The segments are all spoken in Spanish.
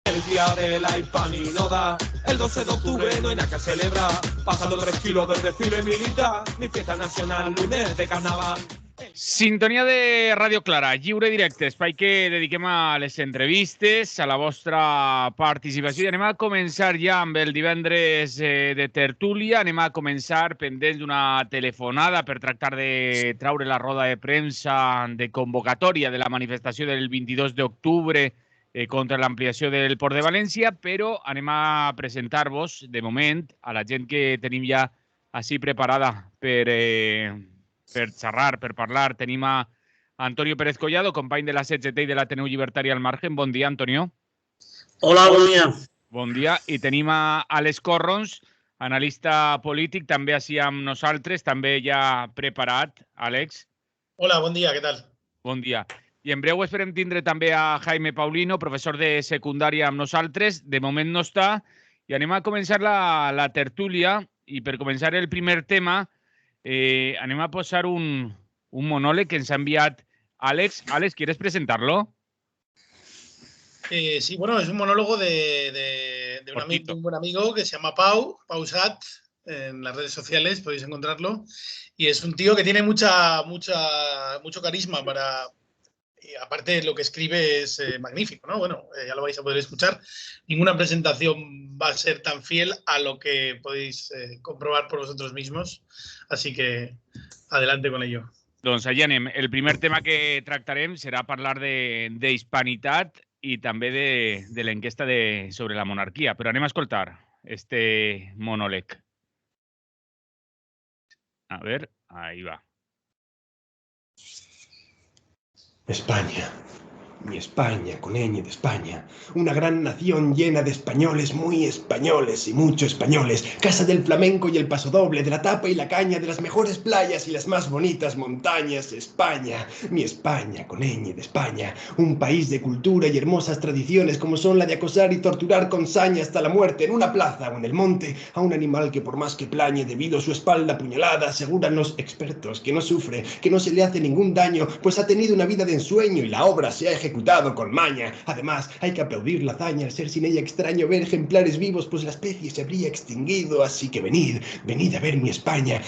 El día de la hispanidad, el 12 de octubre no hay nada que celebrar. Pasando 3 kilos del desfile militar, mi fiesta nacional, lunes de carnaval. Sintonia de Radio Clara, lliure directe, espai que dediquem a les entrevistes, a la vostra participació. I anem a començar ja amb el divendres de tertúlia. Anem a començar pendents d'una telefonada per tractar de traure la roda de premsa de convocatòria de la manifestació del 22 d'octubre contra l'ampliació del Port de València, però anem a presentar-vos, de moment, a la gent que tenim ja així preparada per xerrar, per parlar. Tenim a Antonio Pérez Collado, company de la CGT i de l'Ateneu Llibertari al Margen. Bon dia, Antonio. Hola, bon dia. Bon dia. I tenim a Àlex Corrons, analista polític, també així amb nosaltres, també ja preparat. Àlex. Hola, bon dia, què tal? Bon dia. I en breu esperem tindre també a Jaime Paulino, professor de secundària amb nosaltres. De moment no està. I anem a començar la tertúlia. I per començar el primer tema, anem a posar un monòleg que ens ha enviat Àlex. Àlex, ¿quieres presentarlo? Sí, bueno, es un monólogo de un buen amigo que se llama Pau Sat, en las redes sociales podéis encontrarlo, y es un tío que tiene mucho carisma para... Y aparte lo que escribe es magnífico, ¿no? Bueno, ya lo vais a poder escuchar. Ninguna presentación va a ser tan fiel a lo que podéis comprobar por vosotros mismos. Así que adelante con ello. Doncs allà anem. El primer tema que tractarem serà parlar d'hispanitat i també de l'enquesta sobre la monarquia. Però anem a escoltar este monòleg. A ver, ahí va. España, mi España, con ñ de España, una gran nación llena de españoles, muy españoles y mucho españoles, casa del flamenco y el pasodoble, de la tapa y la caña, de las mejores playas y las más bonitas montañas, España, mi España, con ñ de España, un país de cultura y hermosas tradiciones como son la de acosar y torturar con saña hasta la muerte en una plaza o en el monte a un animal que por más que plañe debido a su espalda apuñalada, aseguran los expertos que no sufre, que no se le hace ningún daño, pues ha tenido una vida de ensueño y la obra se ha ejecutado con maña. Además, hay que aplaudir la hazaña al ser sin ella extraño ver ejemplares vivos, pues la especie se habría extinguido. Así que venid a ver mi España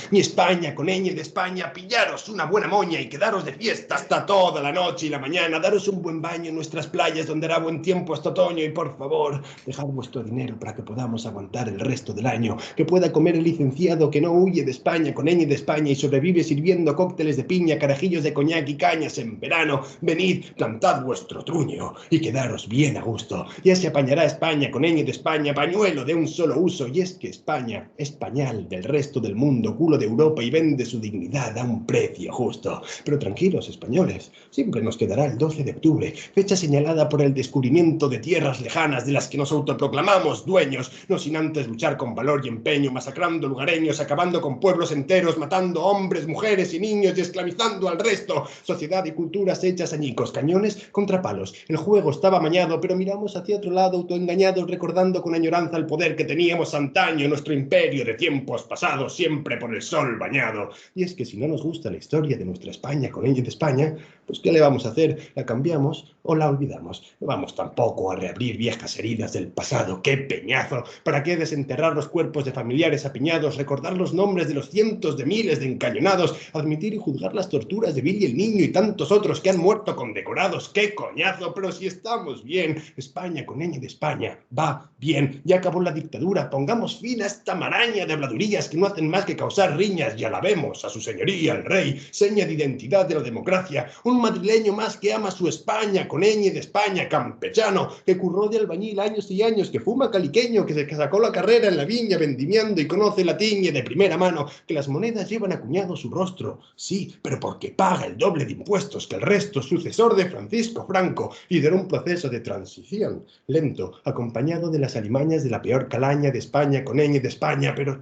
con ñ de España, pillaros una buena moña y quedaros de fiesta hasta toda la noche y la mañana, daros un buen baño en nuestras playas donde hará buen tiempo hasta otoño y por favor, dejad vuestro dinero para que podamos aguantar el resto del año, que pueda comer el licenciado que no huye de España con ñ de España y sobrevive sirviendo cócteles de piña, carajillos de coñac y cañas en verano. Venid, plantad vuestro truño y quedaros bien a gusto. Ya se apañará España con ñ de España, pañuelo de un solo uso. Y es que España es pañal del resto del mundo, culo de Europa y vende su dignidad a un precio justo. Pero tranquilos, españoles, siempre nos quedará el 12 de octubre, fecha señalada por el descubrimiento de tierras lejanas de las que nos autoproclamamos dueños, no sin antes luchar con valor y empeño, masacrando lugareños, acabando con pueblos enteros, matando hombres, mujeres y niños y esclavizando al resto. Sociedad y culturas hechas añicos, cañones contra palos. El juego estaba amañado, pero miramos hacia otro lado, autoengañados, recordando con añoranza el poder que teníamos antaño, nuestro imperio de tiempos pasados, siempre por el sol bañado. Y es que si no nos gusta la historia de nuestra España con ñ de España, pues ¿qué le vamos a hacer? ¿La cambiamos o la olvidamos? No vamos tampoco a reabrir viejas heridas del pasado. ¡Qué peñazo! ¿Para qué desenterrar los cuerpos de familiares apiñados, recordar los nombres de los cientos de miles de encañonados, admitir y juzgar las torturas de Billy el Niño y tantos otros que han muerto condecorados? ¡Qué coñazo! Pero si estamos bien, España con ñ de España va bien. Ya acabó la dictadura, pongamos fin a esta maraña de habladurías que no hacen más que causar riñas y alabemos a su señoría el rey, seña de identidad de la democracia, un madrileño más que ama su España con ñ de España, campechano, que curró de albañil años y años, que fuma caliqueño, que se sacó la carrera en la viña vendimiando y conoce la tiña de primera mano, que las monedas llevan acuñado su rostro, sí, pero porque paga el doble de impuestos que el resto, sucesor de Francisco Franco, lideró un proceso de transición lento, acompañado de las alimañas de la peor calaña de España con ñ de España, pero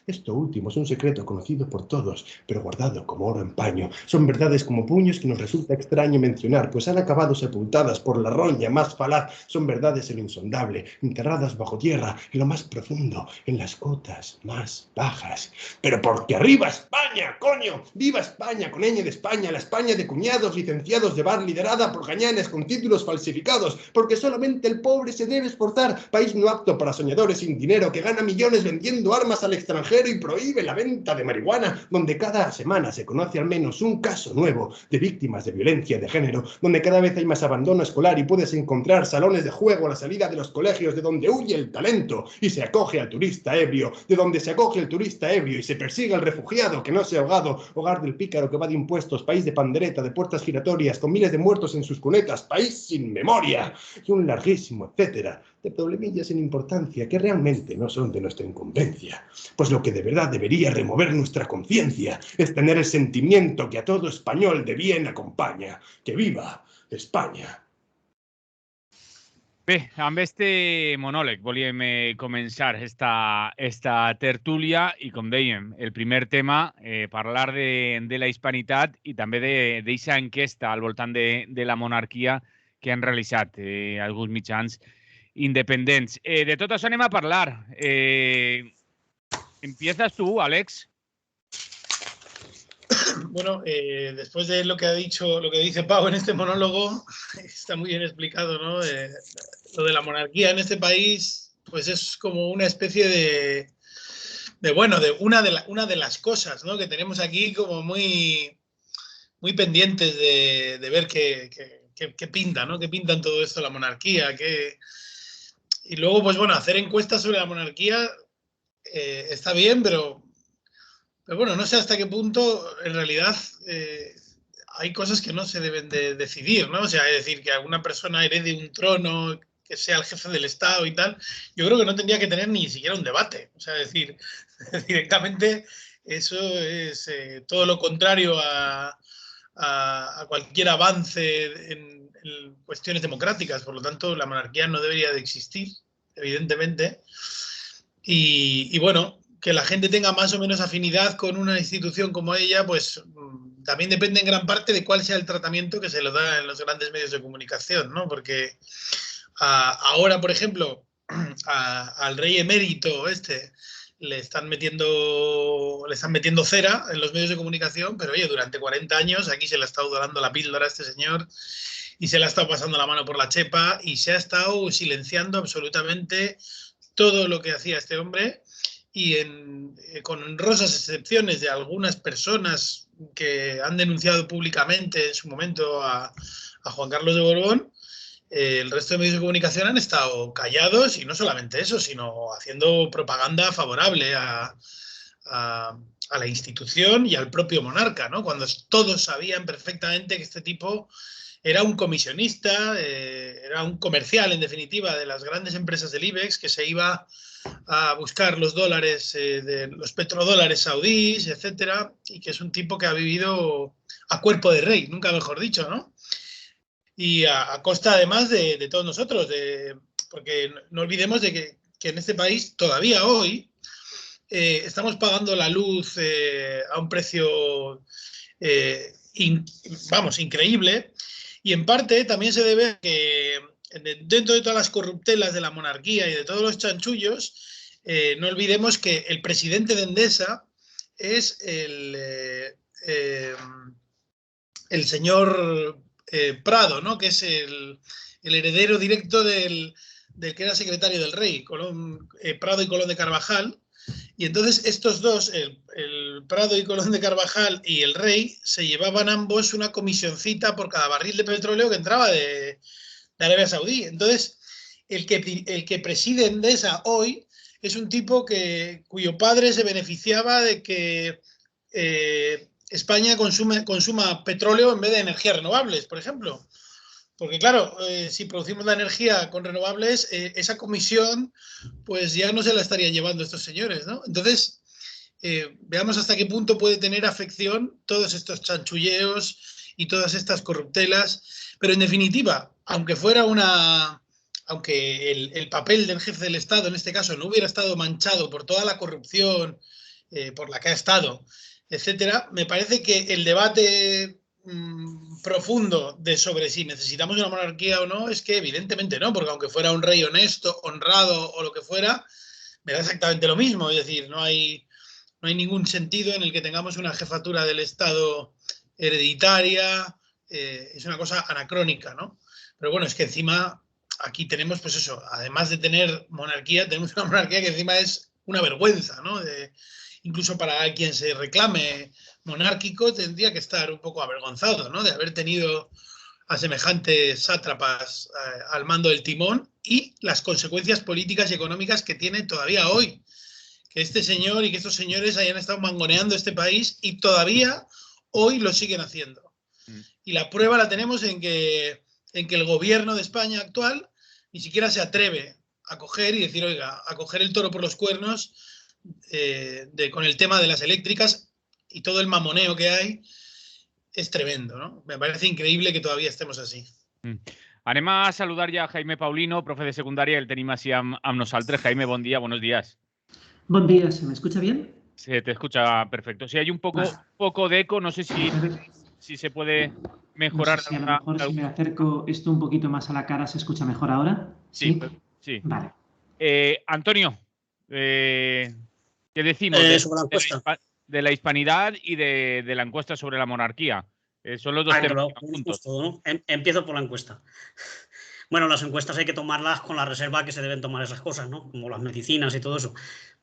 Esto último es un secreto conocido por todos, pero guardado como oro en paño. Son verdades como puños que nos resulta extraño mencionar, pues han acabado sepultadas por la roña más falaz. Son verdades en lo insondable, enterradas bajo tierra, en lo más profundo, en las cotas más bajas. Pero porque arriba España, coño, viva España, con ñ de España, la España de cuñados licenciados de bar liderada por gañanes con títulos falsificados, porque solamente el pobre se debe esforzar, país no apto para soñadores sin dinero, que gana millones vendiendo armas al extranjero y prohíbe la venta de marihuana, donde cada semana se conoce al menos un caso nuevo de víctimas de violencia de género, donde cada vez hay más abandono escolar y puedes encontrar salones de juego a la salida de los colegios, de donde huye el talento y se acoge al turista ebrio, de donde se acoge el turista ebrio y se persigue al refugiado que no se ha ahogado, hogar del pícaro que va de impuestos, país de pandereta, de puertas giratorias, con miles de muertos en sus cunetas, país sin memoria, y un larguísimo etcétera de problemillas sin importancia que realmente no son de nuestra incumbencia. Pues lo que de verdad debería remover nuestra conciencia es tener el sentimiento que a todo español de bien acompaña. ¡Que viva España! Bé, amb este monòleg volíem començar esta tertúlia i, com dèiem, el primer tema, parlar de la hispanitat i també d'aquesta enquesta al voltant de la monarquia que han realitzat alguns mitjans independents. De tot això anem a parlar. ¿Empiezas tú, Alex? Bueno, después de lo que ha dicho, lo que dice Pau en este monólogo, está muy bien explicado, ¿no? Lo de la monarquía en este país, pues es como una especie de una de las cosas, ¿no? Que tenemos aquí como muy pendientes de ver qué pinta, ¿no? Qué pinta en todo esto la monarquía, y luego, pues bueno, hacer encuestas sobre la monarquía está bien, pero bueno, no sé hasta qué punto en realidad hay cosas que no se deben de decidir, ¿no? O sea, es decir, que alguna persona herede un trono, que sea el jefe del Estado y tal, yo creo que no tendría que tener ni siquiera un debate. O sea, es decir, directamente eso es todo lo contrario a cualquier avance en cuestiones democráticas. Por lo tanto, la monarquía no debería de existir, evidentemente. Y bueno, que la gente tenga más o menos afinidad con una institución como ella, pues también depende en gran parte de cuál sea el tratamiento que se le da en los grandes medios de comunicación, ¿no? Porque ahora, por ejemplo, al rey emérito le están metiendo cera en los medios de comunicación, pero oye, durante 40 años aquí se le ha estado dorando la píldora a este señor y se le ha estado pasando la mano por la chepa y se ha estado silenciando absolutamente todo lo que hacía este hombre. Y con honrosas excepciones de algunas personas que han denunciado públicamente en su momento a Juan Carlos de Borbón, el resto de medios de comunicación han estado callados, y no solamente eso, sino haciendo propaganda favorable a la institución y al propio monarca, ¿no? Cuando todos sabían perfectamente que este tipo era un comisionista, era un comercial, en definitiva, de las grandes empresas del IBEX, que se iba a buscar los dólares, los petrodólares saudíes, etcétera, y que es un tipo que ha vivido a cuerpo de rey, nunca mejor dicho, ¿no? Y a costa, además, de todos nosotros, porque no olvidemos de que en este país, todavía hoy, estamos pagando la luz a un precio, increíble, y en parte también se debe a que dentro de todas las corruptelas de la monarquía y de todos los chanchullos, no olvidemos que el presidente de Endesa es el señor Prado, ¿no? Que es el heredero directo del que era secretario del rey, Prado y Colón de Carvajal. Y entonces estos dos, el Prado y Colón de Carvajal y el rey, se llevaban ambos una comisioncita por cada barril de petróleo que entraba de Arabia Saudí. Entonces, el que preside Endesa hoy es un tipo cuyo padre se beneficiaba de que España consuma petróleo en vez de energías renovables, por ejemplo. Porque claro, si producimos la energía con renovables, esa comisión pues ya no se la estarían llevando estos señores, ¿no? Entonces, veamos hasta qué punto puede tener afección todos estos chanchulleos y todas estas corruptelas. Pero en definitiva, aunque el papel del jefe del Estado en este caso no hubiera estado manchado por toda la corrupción por la que ha estado, etcétera, me parece que el debate profundo de sobre si necesitamos una monarquía o no es que evidentemente no, porque aunque fuera un rey honesto, honrado o lo que fuera, me da exactamente lo mismo. Es decir, no hay ningún sentido en el que tengamos una jefatura del Estado hereditaria. Es una cosa anacrónica, ¿no? Pero bueno, es que encima aquí tenemos, pues eso, además de tener monarquía, tenemos una monarquía que encima es una vergüenza, ¿no? Incluso para quien se reclame monárquico tendría que estar un poco avergonzado, ¿no? De haber tenido a semejantes sátrapas al mando del timón y las consecuencias políticas y económicas que tiene todavía hoy. Que este señor y que estos señores hayan estado mangoneando este país y todavía hoy lo siguen haciendo. Y la prueba la tenemos en que el gobierno de España actual ni siquiera se atreve a coger y decir, oiga, a coger el toro por los cuernos con el tema de las eléctricas y todo el mamoneo que hay. Es tremendo, ¿no? Me parece increíble que todavía estemos así. Anem a saludar ja a Jaime Paulino, profe de secundària, el tenim així amb nosaltres. Jaime, bon dia, buenos días. Buen día, ¿se me escucha bien? Se te escucha perfecto. Si hay un poco de eco, no sé si se puede mejorar. No sé si a lo mejor si me acerco esto un poquito más a la cara, ¿se escucha mejor ahora? Sí. Sí. Vale. Antonio, ¿qué decimos de la hispanidad y de la encuesta sobre la monarquía? Son los dos temas juntos. ¿No? Empiezo por la encuesta. Bueno, las encuestas hay que tomarlas con la reserva que se deben tomar esas cosas, ¿no? Como las medicinas y todo eso.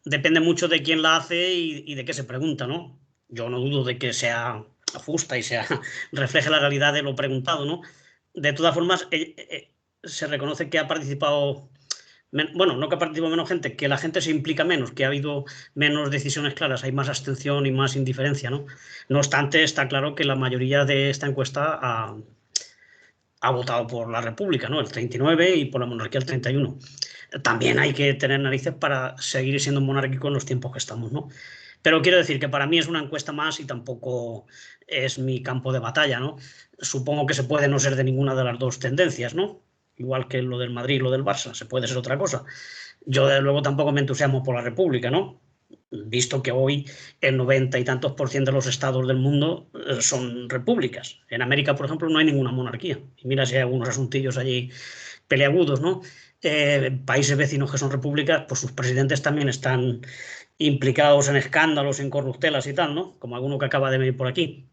Depende mucho de quién la hace y de qué se pregunta, ¿no? Yo no dudo de que sea justa y refleje la realidad de lo preguntado, ¿no? De todas formas, se reconoce que ha participado... Bueno, no que ha participado menos gente, que la gente se implica menos, que ha habido menos decisiones claras, hay más abstención y más indiferencia, ¿no? No obstante, está claro que la mayoría de esta encuesta ha votado por la República, ¿no? El 39 y por la monarquía el 31. También hay que tener narices para seguir siendo monárquico en los tiempos que estamos, ¿no? Pero quiero decir que para mí es una encuesta más y tampoco es mi campo de batalla, ¿no? Supongo que se puede no ser de ninguna de las dos tendencias, ¿no? Igual que lo del Madrid y lo del Barça, se puede ser otra cosa. Yo, desde luego, tampoco me entusiasmo por la República, ¿no? Visto que hoy el 90 y tantos % de los estados del mundo son repúblicas. En América, por ejemplo, no hay ninguna monarquía. Y mira si hay algunos asuntillos allí peleagudos, ¿no? Países vecinos que son repúblicas, pues sus presidentes también están implicados en escándalos, en corruptelas y tal, ¿no? Como alguno que acaba de venir por aquí.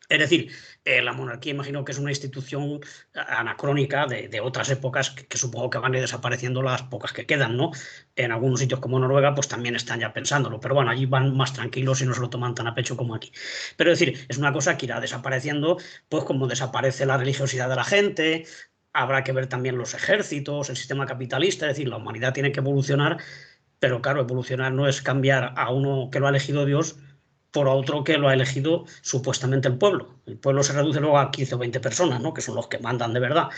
Es decir, la monarquía imagino que es una institución anacrónica de otras épocas que supongo que van a ir desapareciendo las pocas que quedan, ¿no? En algunos sitios como Noruega pues también están ya pensándolo, pero bueno, allí van más tranquilos y no se lo toman tan a pecho como aquí. Pero es decir, es una cosa que irá desapareciendo, pues como desaparece la religiosidad de la gente, habrá que ver también los ejércitos, el sistema capitalista, es decir, la humanidad tiene que evolucionar, pero claro, evolucionar no es cambiar a uno que lo ha elegido Dios por otro que lo ha elegido supuestamente el pueblo. El pueblo se reduce luego a 15 o 20 personas, ¿no? Que son los que mandan de verdad.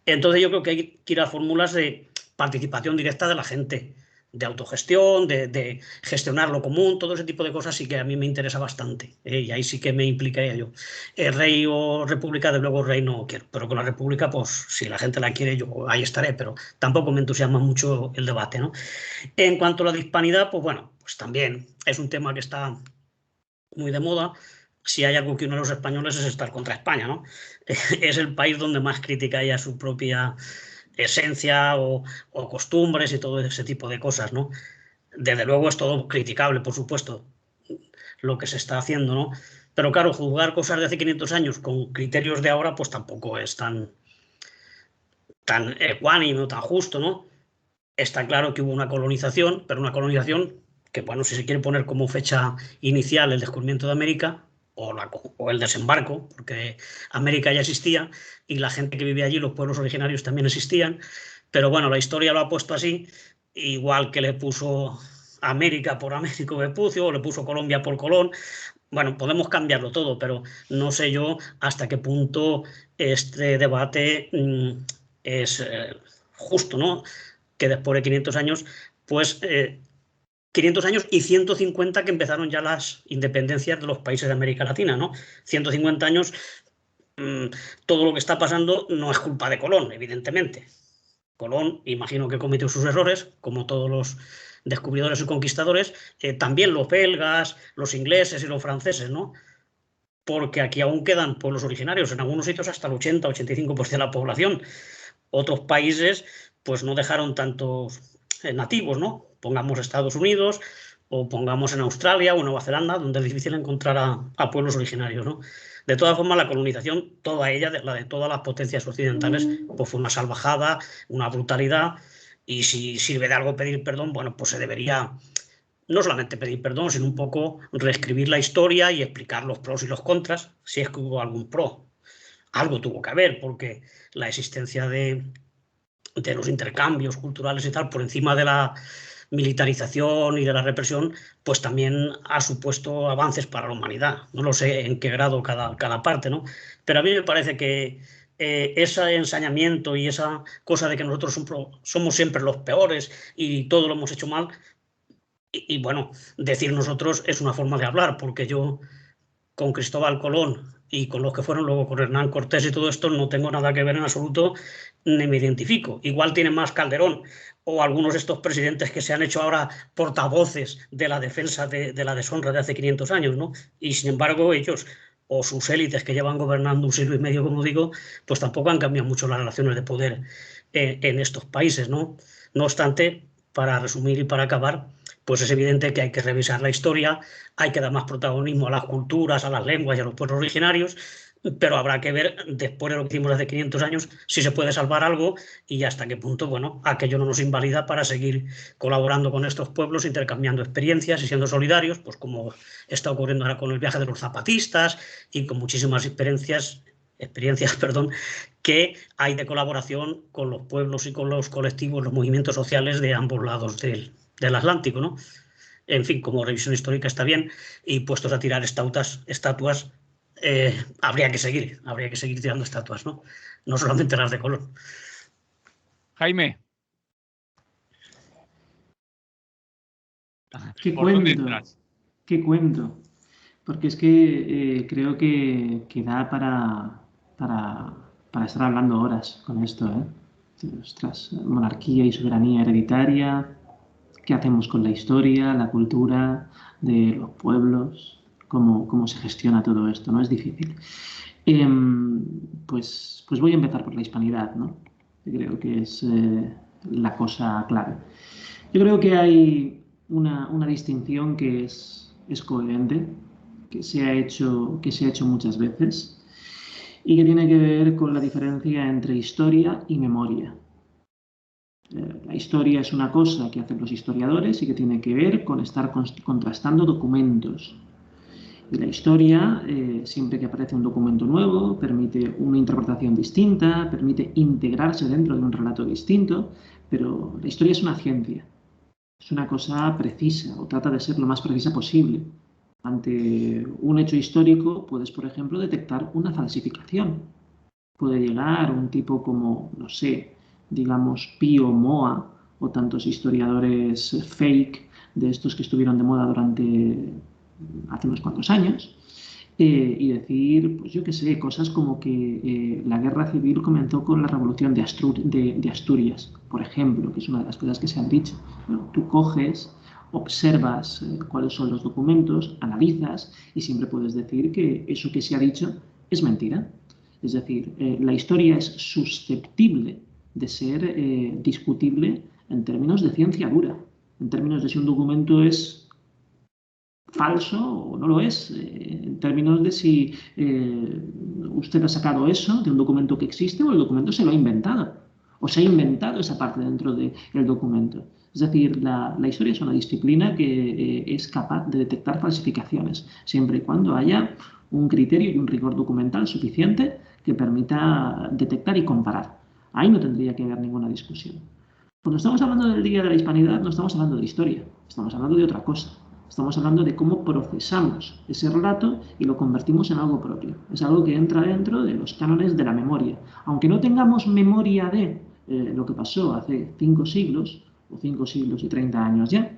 Entonces yo creo que hay que ir a fórmulas de participación directa de la gente, de autogestión, de gestionar lo común, todo ese tipo de cosas sí que a mí me interesa bastante. Y ahí sí que me implicaría yo. Rey o república, de luego rey no quiero, pero con la república, pues si la gente la quiere, yo ahí estaré, pero tampoco me entusiasma mucho el debate, ¿no? En cuanto a la de hispanidad, pues bueno, pues también es un tema que está muy de moda. Si hay algo que uno de los españoles es estar contra España, ¿no? Es el país donde más crítica hay a su propia esencia o costumbres y todo ese tipo de cosas, ¿no? Desde luego es todo criticable, por supuesto, lo que se está haciendo, ¿no? Pero claro, juzgar cosas de hace 500 años con criterios de ahora, pues tampoco es tan ecuánime o tan justo, ¿no? Está claro que hubo una colonización, pero una colonización que, bueno, si se quiere poner como fecha inicial el descubrimiento de América o el desembarco, porque América ya existía y la gente que vivía allí, los pueblos originarios también existían, pero bueno, la historia lo ha puesto así, igual que le puso América por Américo Vespucio o le puso Colombia por Colón. Bueno, podemos cambiarlo todo, pero no sé yo hasta qué punto este debate es justo, ¿no? Que después de 500 años, pues 500 años y 150 que empezaron ya las independencias de los países de América Latina, ¿no? 150 años, todo lo que está pasando no es culpa de Colón, evidentemente. Colón, imagino que cometió sus errores, como todos los descubridores y conquistadores, también los belgas, los ingleses y los franceses, ¿no? Porque aquí aún quedan pueblos originarios, en algunos sitios hasta el 80-85% de la población. Otros países pues no dejaron tantos nativos, ¿no? Pongamos Estados Unidos o pongamos en Australia o Nueva Zelanda, donde es difícil encontrar a pueblos originarios, ¿no? De todas formas, la colonización, toda ella, la de todas las potencias occidentales, pues fue una salvajada, una brutalidad, y si sirve de algo pedir perdón, bueno, pues se debería no solamente pedir perdón, sino un poco reescribir la historia y explicar los pros y los contras, si es que hubo algún pro. Algo tuvo que haber, porque la existencia de los intercambios culturales y tal, por encima de la militarización y de la represión, pues también ha supuesto avances para la humanidad. No lo sé en qué grado cada parte, ¿no? Pero a mí me parece que ese ensañamiento y esa cosa de que nosotros somos siempre los peores y todo lo hemos hecho mal, y bueno, decir nosotros es una forma de hablar, porque yo con Cristóbal Colón y con los que fueron luego con Hernán Cortés y todo esto no tengo nada que ver en absoluto, ni me identifico. Igual tiene más Calderón o algunos de estos presidentes que se han hecho ahora portavoces de la defensa de la deshonra de hace 500 años, ¿no? Y sin embargo ellos o sus élites que llevan gobernando un siglo y medio, como digo, pues tampoco han cambiado mucho las relaciones de poder en estos países, ¿no? No obstante, para resumir y para acabar, pues es evidente que hay que revisar la historia, hay que dar más protagonismo a las culturas, a las lenguas y a los pueblos originarios, pero habrá que ver, después de lo que hicimos hace 500 años, si se puede salvar algo y hasta qué punto, bueno, aquello no nos invalida para seguir colaborando con estos pueblos, intercambiando experiencias y siendo solidarios, pues como está ocurriendo ahora con el viaje de los zapatistas y con muchísimas experiencias, que hay de colaboración con los pueblos y con los colectivos, los movimientos sociales de ambos lados del Atlántico, ¿no? En fin, como revisión histórica está bien, y puestos a tirar estatuas, habría que seguir tirando estatuas, ¿no? No solamente las de Colón. Jaime. ¿Qué cuento? ¿Qué cuento? Porque es que creo que da para estar hablando horas con esto, ¿eh? Ostras, monarquía y soberanía hereditaria, ¿qué hacemos con la historia, la cultura de los pueblos? ¿Cómo se gestiona todo esto? ¿No? Es difícil. Pues voy a empezar por la hispanidad, ¿no? Creo que es la cosa clave. Yo creo que hay una distinción que es coherente, que se ha hecho muchas veces y que tiene que ver con la diferencia entre historia y memoria. La historia es una cosa que hacen los historiadores y que tiene que ver con estar contrastando documentos. Y la historia, siempre que aparece un documento nuevo, permite una interpretación distinta, permite integrarse dentro de un relato distinto, pero la historia es una ciencia. Es una cosa precisa, o trata de ser lo más precisa posible. Ante un hecho histórico puedes, por ejemplo, detectar una falsificación. Puede llegar un tipo como, no sé, digamos, Pío Moa o tantos historiadores fake de estos que estuvieron de moda hace unos cuantos años, y decir, pues yo qué sé, cosas como que la guerra civil comenzó con la revolución de Asturias, por ejemplo, que es una de las cosas que se han dicho. Bueno, tú coges, observas cuáles son los documentos, analizas y siempre puedes decir que eso que se ha dicho es mentira. Es decir, la historia es susceptible de ser discutible en términos de ciencia dura, en términos de si un documento es falso o no lo es, en términos de si usted ha sacado eso de un documento que existe o el documento se lo ha inventado, o se ha inventado esa parte dentro del documento. Es decir, la historia es una disciplina que es capaz de detectar falsificaciones, siempre y cuando haya un criterio y un rigor documental suficiente que permita detectar y comparar. Ahí no tendría que haber ninguna discusión. Cuando estamos hablando del Día de la Hispanidad, no estamos hablando de historia, estamos hablando de otra cosa. Estamos hablando de cómo procesamos ese relato y lo convertimos en algo propio. Es algo que entra dentro de los cánones de la memoria. Aunque no tengamos memoria de lo que pasó hace 5 siglos, o 5 siglos y 30 años ya,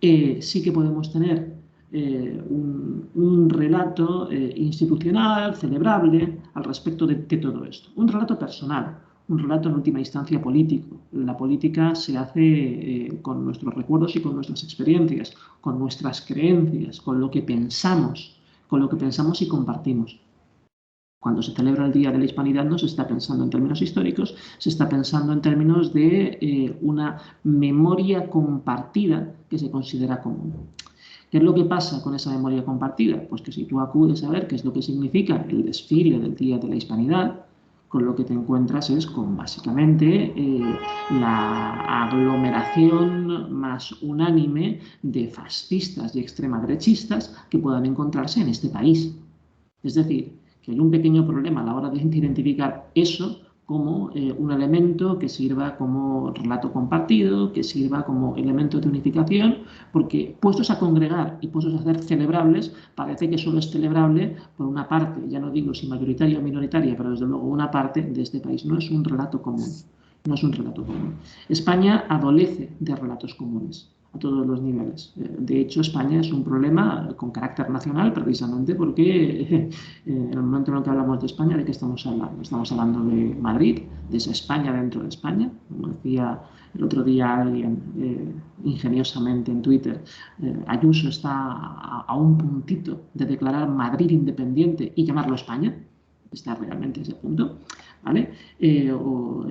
sí que podemos tener un relato institucional, celebrable, al respecto de todo esto. Un relato personal, un relato en última instancia político. La política se hace con nuestros recuerdos y con nuestras experiencias, con nuestras creencias, con lo que pensamos y compartimos. Cuando se celebra el Día de la Hispanidad no se está pensando en términos históricos, se está pensando en términos de una memoria compartida que se considera común. ¿Qué es lo que pasa con esa memoria compartida? Pues que si tú acudes a ver qué es lo que significa el desfile del Día de la Hispanidad, con lo que te encuentras es con básicamente la aglomeración más unánime de fascistas y extremaderechistas que puedan encontrarse en este país. Es decir, que hay un pequeño problema a la hora de identificar eso como un elemento que sirva como relato compartido, que sirva como elemento de unificación, porque puestos a congregar y puestos a hacer celebrables, parece que solo es celebrable por una parte, ya no digo si mayoritaria o minoritaria, pero desde luego una parte de este país. No es un relato común, no es un relato común. España adolece de relatos comunes a todos los niveles. De hecho, España es un problema con carácter nacional precisamente porque en el momento en el que hablamos de España, ¿de qué estamos hablando? Estamos hablando de Madrid, de esa España dentro de España. Como decía el otro día alguien ingeniosamente en Twitter, Ayuso está a un puntito de declarar Madrid independiente y llamarlo España. Está realmente ese punto. ¿Vale?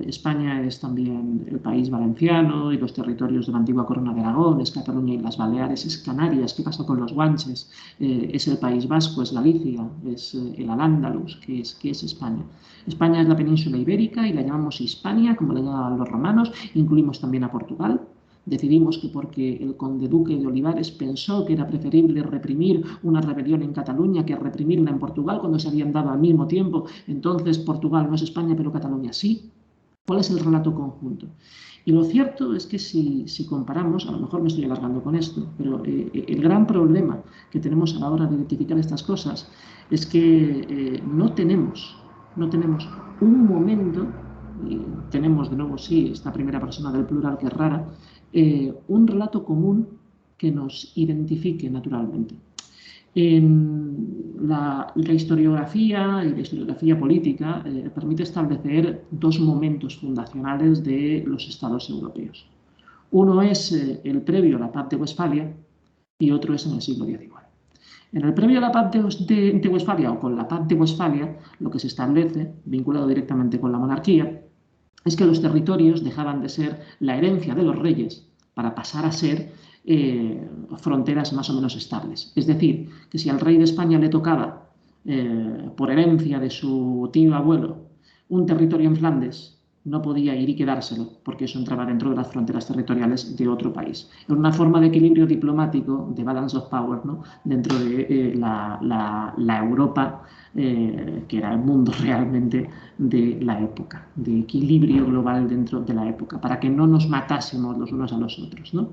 España es también el país valenciano y los territorios de la antigua Corona de Aragón, es Cataluña y las Baleares, es Canarias, ¿qué pasa con los guanches? Es el País Vasco, es Galicia, es el Al-Ándalus, ¿qué es España? España es la península ibérica y la llamamos Hispania, como la llamaban los romanos, incluimos también a Portugal. Decidimos que porque el conde duque de Olivares pensó que era preferible reprimir una rebelión en Cataluña que reprimirla en Portugal cuando se habían dado al mismo tiempo, entonces Portugal no es España, pero Cataluña sí. ¿Cuál es el relato conjunto? Y lo cierto es que si comparamos, a lo mejor me estoy alargando con esto, pero el gran problema que tenemos a la hora de identificar estas cosas es que no tenemos un momento, y tenemos de nuevo sí esta primera persona del plural que es rara, un relato común que nos identifique naturalmente. La historiografía y la historiografía política permite establecer dos momentos fundacionales de los estados europeos. Uno es el previo a la Paz de Westfalia y otro es en el siglo XIX. En el previo a la Paz de Westfalia o con la Paz de Westfalia, lo que se establece, vinculado directamente con la monarquía, es que los territorios dejaban de ser la herencia de los reyes para pasar a ser fronteras más o menos estables. Es decir, que si al rey de España le tocaba, por herencia de su tío abuelo, un territorio en Flandes, no podía ir y quedárselo, porque eso entraba dentro de las fronteras territoriales de otro país. Era una forma de equilibrio diplomático, de balance of power, ¿no? Dentro de la Europa, que era el mundo realmente de la época, de equilibrio global dentro de la época, para que no nos matásemos los unos a los otros, ¿no?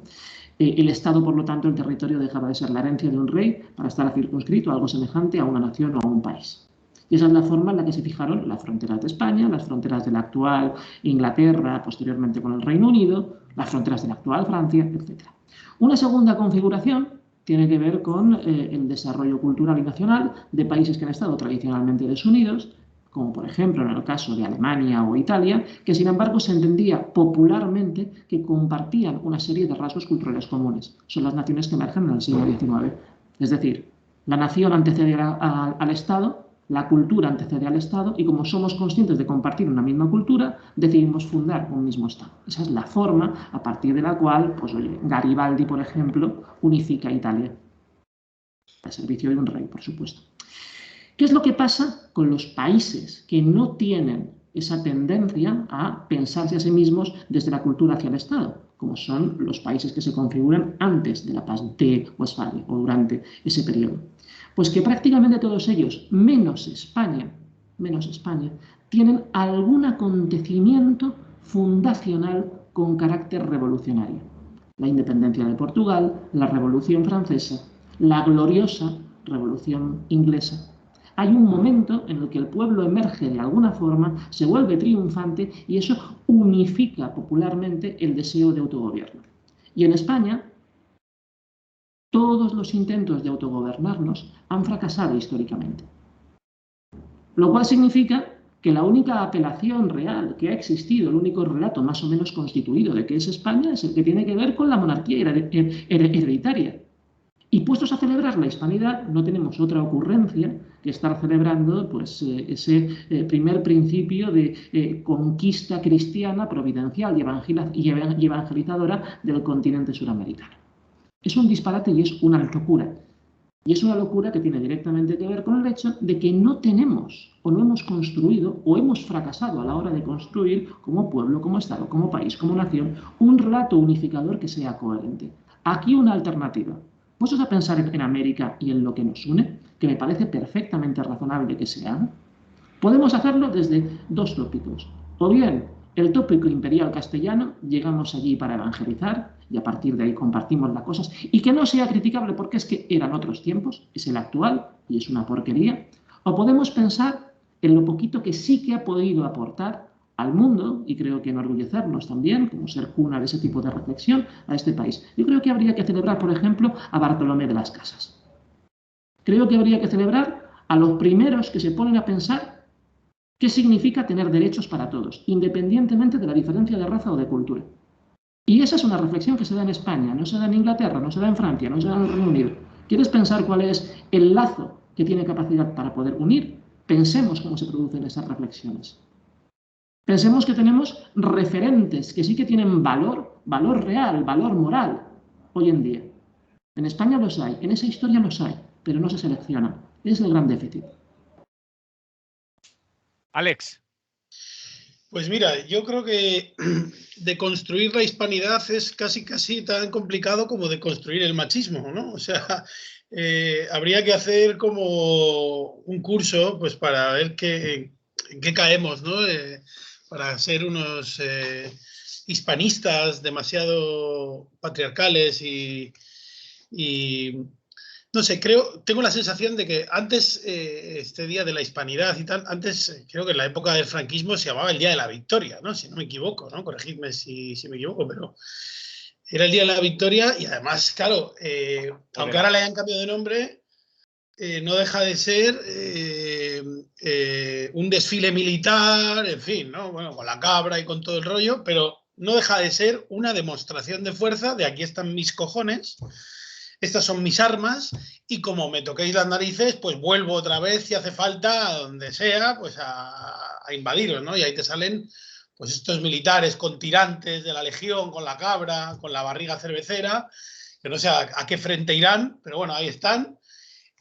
El Estado, por lo tanto, el territorio dejaba de ser la herencia de un rey para estar circunscrito a algo semejante a una nación o a un país. Y esa es la forma en la que se fijaron las fronteras de España, las fronteras de la actual Inglaterra, posteriormente con el Reino Unido, las fronteras de la actual Francia, etc. Una segunda configuración tiene que ver con el desarrollo cultural y nacional de países que han estado tradicionalmente desunidos, como por ejemplo en el caso de Alemania o Italia, que sin embargo se entendía popularmente que compartían una serie de rasgos culturales comunes. Son las naciones que emergen en el siglo XIX. Es decir, la nación antecede al Estado, la cultura antecede al Estado y como somos conscientes de compartir una misma cultura, decidimos fundar un mismo Estado. Esa es la forma a partir de la cual, pues oye, Garibaldi, por ejemplo, unifica Italia. Al servicio de un rey, por supuesto. ¿Qué es lo que pasa con los países que no tienen esa tendencia a pensarse a sí mismos desde la cultura hacia el Estado? Como son los países que se configuran antes de la Paz de Westfalia o durante ese periodo. Pues que prácticamente todos ellos, menos España, tienen algún acontecimiento fundacional con carácter revolucionario. La independencia de Portugal, la Revolución Francesa, la gloriosa Revolución Inglesa. Hay un momento en el que el pueblo emerge de alguna forma, se vuelve triunfante y eso unifica popularmente el deseo de autogobierno. Y en España, todos los intentos de autogobernarnos han fracasado históricamente. Lo cual significa que la única apelación real que ha existido, el único relato más o menos constituido de qué es España, es el que tiene que ver con la monarquía hereditaria. Y puestos a celebrar la hispanidad, no tenemos otra ocurrencia que estar celebrando pues, ese primer principio de conquista cristiana, providencial y evangelizadora del continente suramericano. Es un disparate y es una locura. Y es una locura que tiene directamente que ver con el hecho de que no tenemos, o no hemos construido, o hemos fracasado a la hora de construir, como pueblo, como Estado, como país, como nación, un relato unificador que sea coherente. Aquí una alternativa. Puestos a pensar en América y en lo que nos une, que me parece perfectamente razonable que se haga, podemos hacerlo desde dos tópicos. O bien, el tópico imperial castellano, llegamos allí para evangelizar y a partir de ahí compartimos las cosas, y que no sea criticable porque es que eran otros tiempos, es el actual y es una porquería. O podemos pensar en lo poquito que sí que ha podido aportar al mundo, y creo que enorgullecernos también, como ser cuna de ese tipo de reflexión, a este país. Yo creo que habría que celebrar, por ejemplo, a Bartolomé de las Casas. Creo que habría que celebrar a los primeros que se ponen a pensar qué significa tener derechos para todos, independientemente de la diferencia de raza o de cultura. Y esa es una reflexión que se da en España, no se da en Inglaterra, no se da en Francia, no se da en el Reino Unido. ¿Quieres pensar cuál es el lazo que tiene capacidad para poder unir? Pensemos cómo se producen esas reflexiones. Pensemos que tenemos referentes que sí que tienen valor real, valor moral, hoy en día. En España los hay, en esa historia los hay, pero no se seleccionan. Es el gran déficit. Alex. Pues mira, yo creo que de construir la hispanidad es casi tan complicado como de construir el machismo, ¿no? O sea, habría que hacer como un curso pues para ver en qué caemos, ¿no? Para ser unos hispanistas demasiado patriarcales y no sé, tengo la sensación de que antes, este día de la hispanidad y tal, antes creo que en la época del franquismo se llamaba el Día de la Victoria, ¿no? Si no me equivoco, ¿no? Corregidme si me equivoco, pero era el Día de la Victoria y además, claro, aunque ahora le hayan cambiado de nombre, no deja de ser un desfile militar, en fin, ¿no? Bueno, con la cabra y con todo el rollo, pero no deja de ser una demostración de fuerza de aquí están mis cojones. Estas son mis armas y como me toquéis las narices, pues vuelvo otra vez si hace falta a donde sea, pues a invadiros, ¿no? Y ahí te salen pues estos militares con tirantes de la Legión, con la cabra, con la barriga cervecera, que no sé a qué frente irán, pero bueno, ahí están.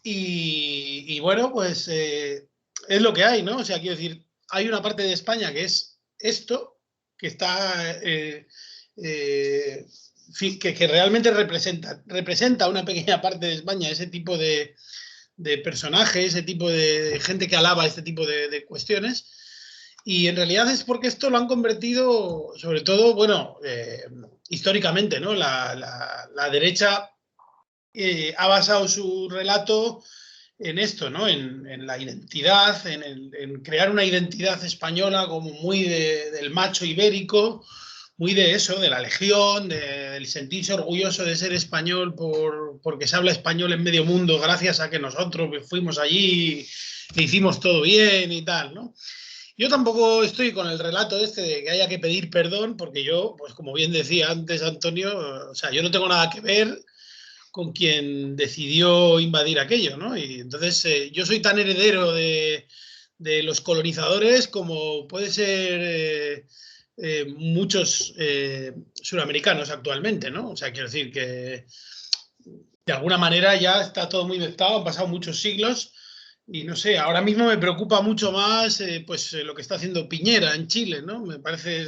Y bueno, pues es lo que hay, ¿no? O sea, quiero decir, hay una parte de España que es esto, que está... que realmente representa una pequeña parte de España, ese tipo de personajes, ese tipo de gente que alaba este tipo de cuestiones. Y en realidad es porque esto lo han convertido, sobre todo, bueno, históricamente, ¿no? La derecha ha basado su relato en esto, ¿no? En la identidad, en crear una identidad española como muy del macho ibérico, muy de eso, de la Legión, del sentirse orgulloso de ser español porque se habla español en medio mundo gracias a que nosotros fuimos allí e hicimos todo bien y tal, ¿no? Yo tampoco estoy con el relato este de que haya que pedir perdón, porque yo, pues como bien decía antes Antonio, o sea, yo no tengo nada que ver con quien decidió invadir aquello, ¿no? Y entonces yo soy tan heredero de los colonizadores como puede ser... muchos suramericanos actualmente, ¿no? O sea, quiero decir que de alguna manera ya está todo muy mezclado, han pasado muchos siglos y no sé, ahora mismo me preocupa mucho más lo que está haciendo Piñera en Chile, ¿no? Me parece,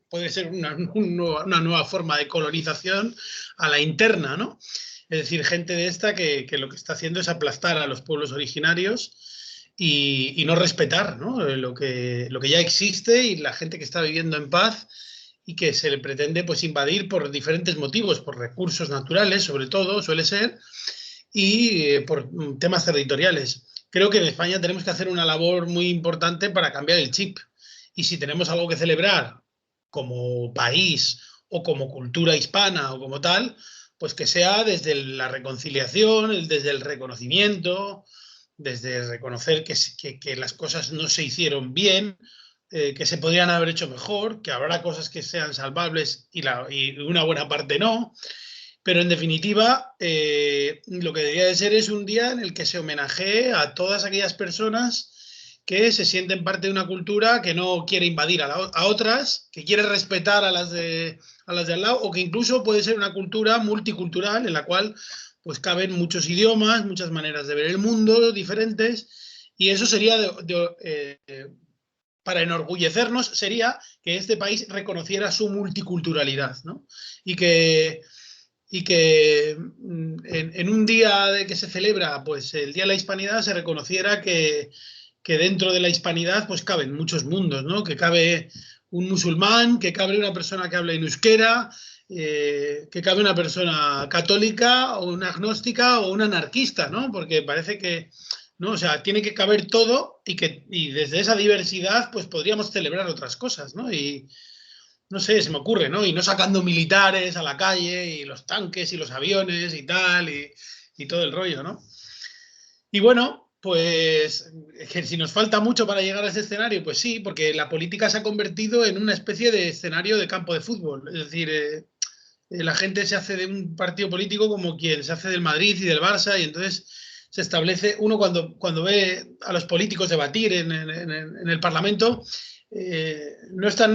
puede ser una nueva forma de colonización a la interna, ¿no? Es decir, gente de esta que lo que está haciendo es aplastar a los pueblos originarios y no respetar, ¿no? Lo que ya existe y la gente que está viviendo en paz y que se le pretende pues invadir por diferentes motivos, por recursos naturales sobre todo, suele ser, y por temas territoriales. Creo que en España tenemos que hacer una labor muy importante para cambiar el chip. Y si tenemos algo que celebrar como país o como cultura hispana o como tal, pues que sea desde la reconciliación, desde el reconocimiento, desde reconocer que las cosas no se hicieron bien, que se podrían haber hecho mejor, que habrá cosas que sean salvables y una buena parte no. Pero en definitiva, lo que debería de ser es un día en el que se homenajee a todas aquellas personas que se sienten parte de una cultura que no quiere invadir a otras, que quiere respetar a las de al lado, o que incluso puede ser una cultura multicultural en la cual pues caben muchos idiomas, muchas maneras de ver el mundo diferentes, y eso sería para enorgullecernos, sería que este país reconociera su multiculturalidad, ¿no? Y que en un día de que se celebra pues el Día de la Hispanidad se reconociera que dentro de la hispanidad pues caben muchos mundos, ¿no? Que cabe un musulmán, que cabe una persona que habla en euskera, que cabe una persona católica o una agnóstica o una anarquista, ¿no? Porque parece que, ¿no? O sea, tiene que caber todo y desde esa diversidad pues podríamos celebrar otras cosas, ¿no? Y no sé, se me ocurre, ¿no? Y no sacando militares a la calle y los tanques y los aviones y tal y todo el rollo, ¿no? Y bueno, pues que si nos falta mucho para llegar a ese escenario, pues sí, porque la política se ha convertido en una especie de escenario de campo de fútbol. Es decir, la gente se hace de un partido político como quien se hace del Madrid y del Barça, y entonces se establece, uno cuando ve a los políticos debatir en el Parlamento, no están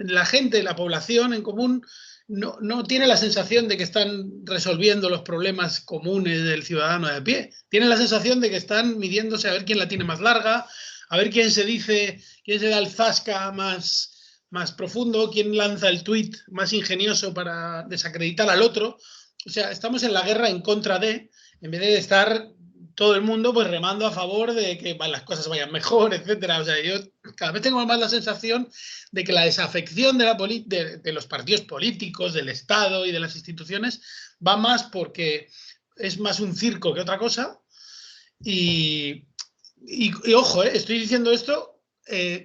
la gente, la población en común, no tiene la sensación de que están resolviendo los problemas comunes del ciudadano de a pie. Tiene la sensación de que están midiéndose a ver quién la tiene más larga, a ver quién se da el zasca más profundo, quién lanza el tuit más ingenioso para desacreditar al otro. O sea, estamos en la guerra en contra de, en vez de estar todo el mundo pues remando a favor de que las cosas vayan mejor, etcétera. O sea, yo cada vez tengo más la sensación de que la desafección de los partidos políticos, del Estado y de las instituciones va más porque es más un circo que otra cosa. Y ojo, estoy diciendo esto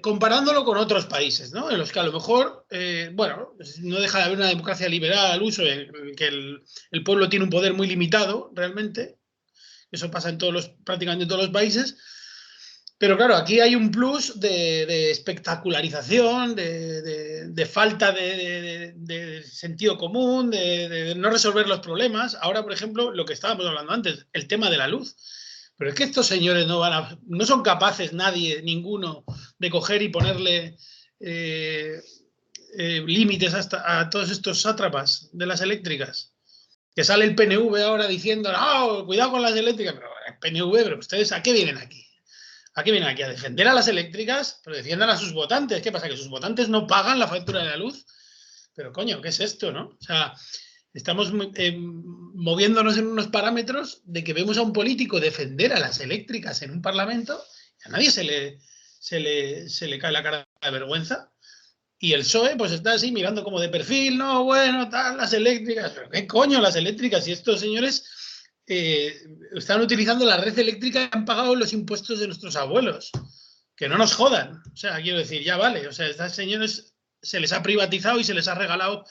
comparándolo con otros países, ¿no? En los que a lo mejor, bueno, no deja de haber una democracia liberal al uso, en que el pueblo tiene un poder muy limitado realmente. Eso pasa prácticamente en todos los países. Pero claro, aquí hay un plus de espectacularización, de falta de sentido común, de no resolver los problemas. Ahora, por ejemplo, lo que estábamos hablando antes, el tema de la luz. Pero es que estos señores no son capaces, ninguno, de coger y ponerle límites a todos estos sátrapas de las eléctricas. Que sale el PNV ahora diciendo, no, cuidado con las eléctricas. Pero el PNV, pero ustedes, ¿a qué vienen aquí? ¿A qué vienen aquí? ¿A defender a las eléctricas? Pero defiendan a sus votantes. ¿Qué pasa? ¿Que sus votantes no pagan la factura de la luz? Pero coño, ¿qué es esto, no? O sea, estamos moviéndonos en unos parámetros de que vemos a un político defender a las eléctricas en un parlamento y a nadie se le cae la cara de vergüenza. Y el PSOE pues está así mirando como de perfil, no, bueno, tal, las eléctricas. ¿Pero qué coño las eléctricas? Si estos señores están utilizando la red eléctrica y han pagado los impuestos de nuestros abuelos. Que no nos jodan. O sea, quiero decir, ya vale. O sea, a estos señores se les ha privatizado y se les ha regalado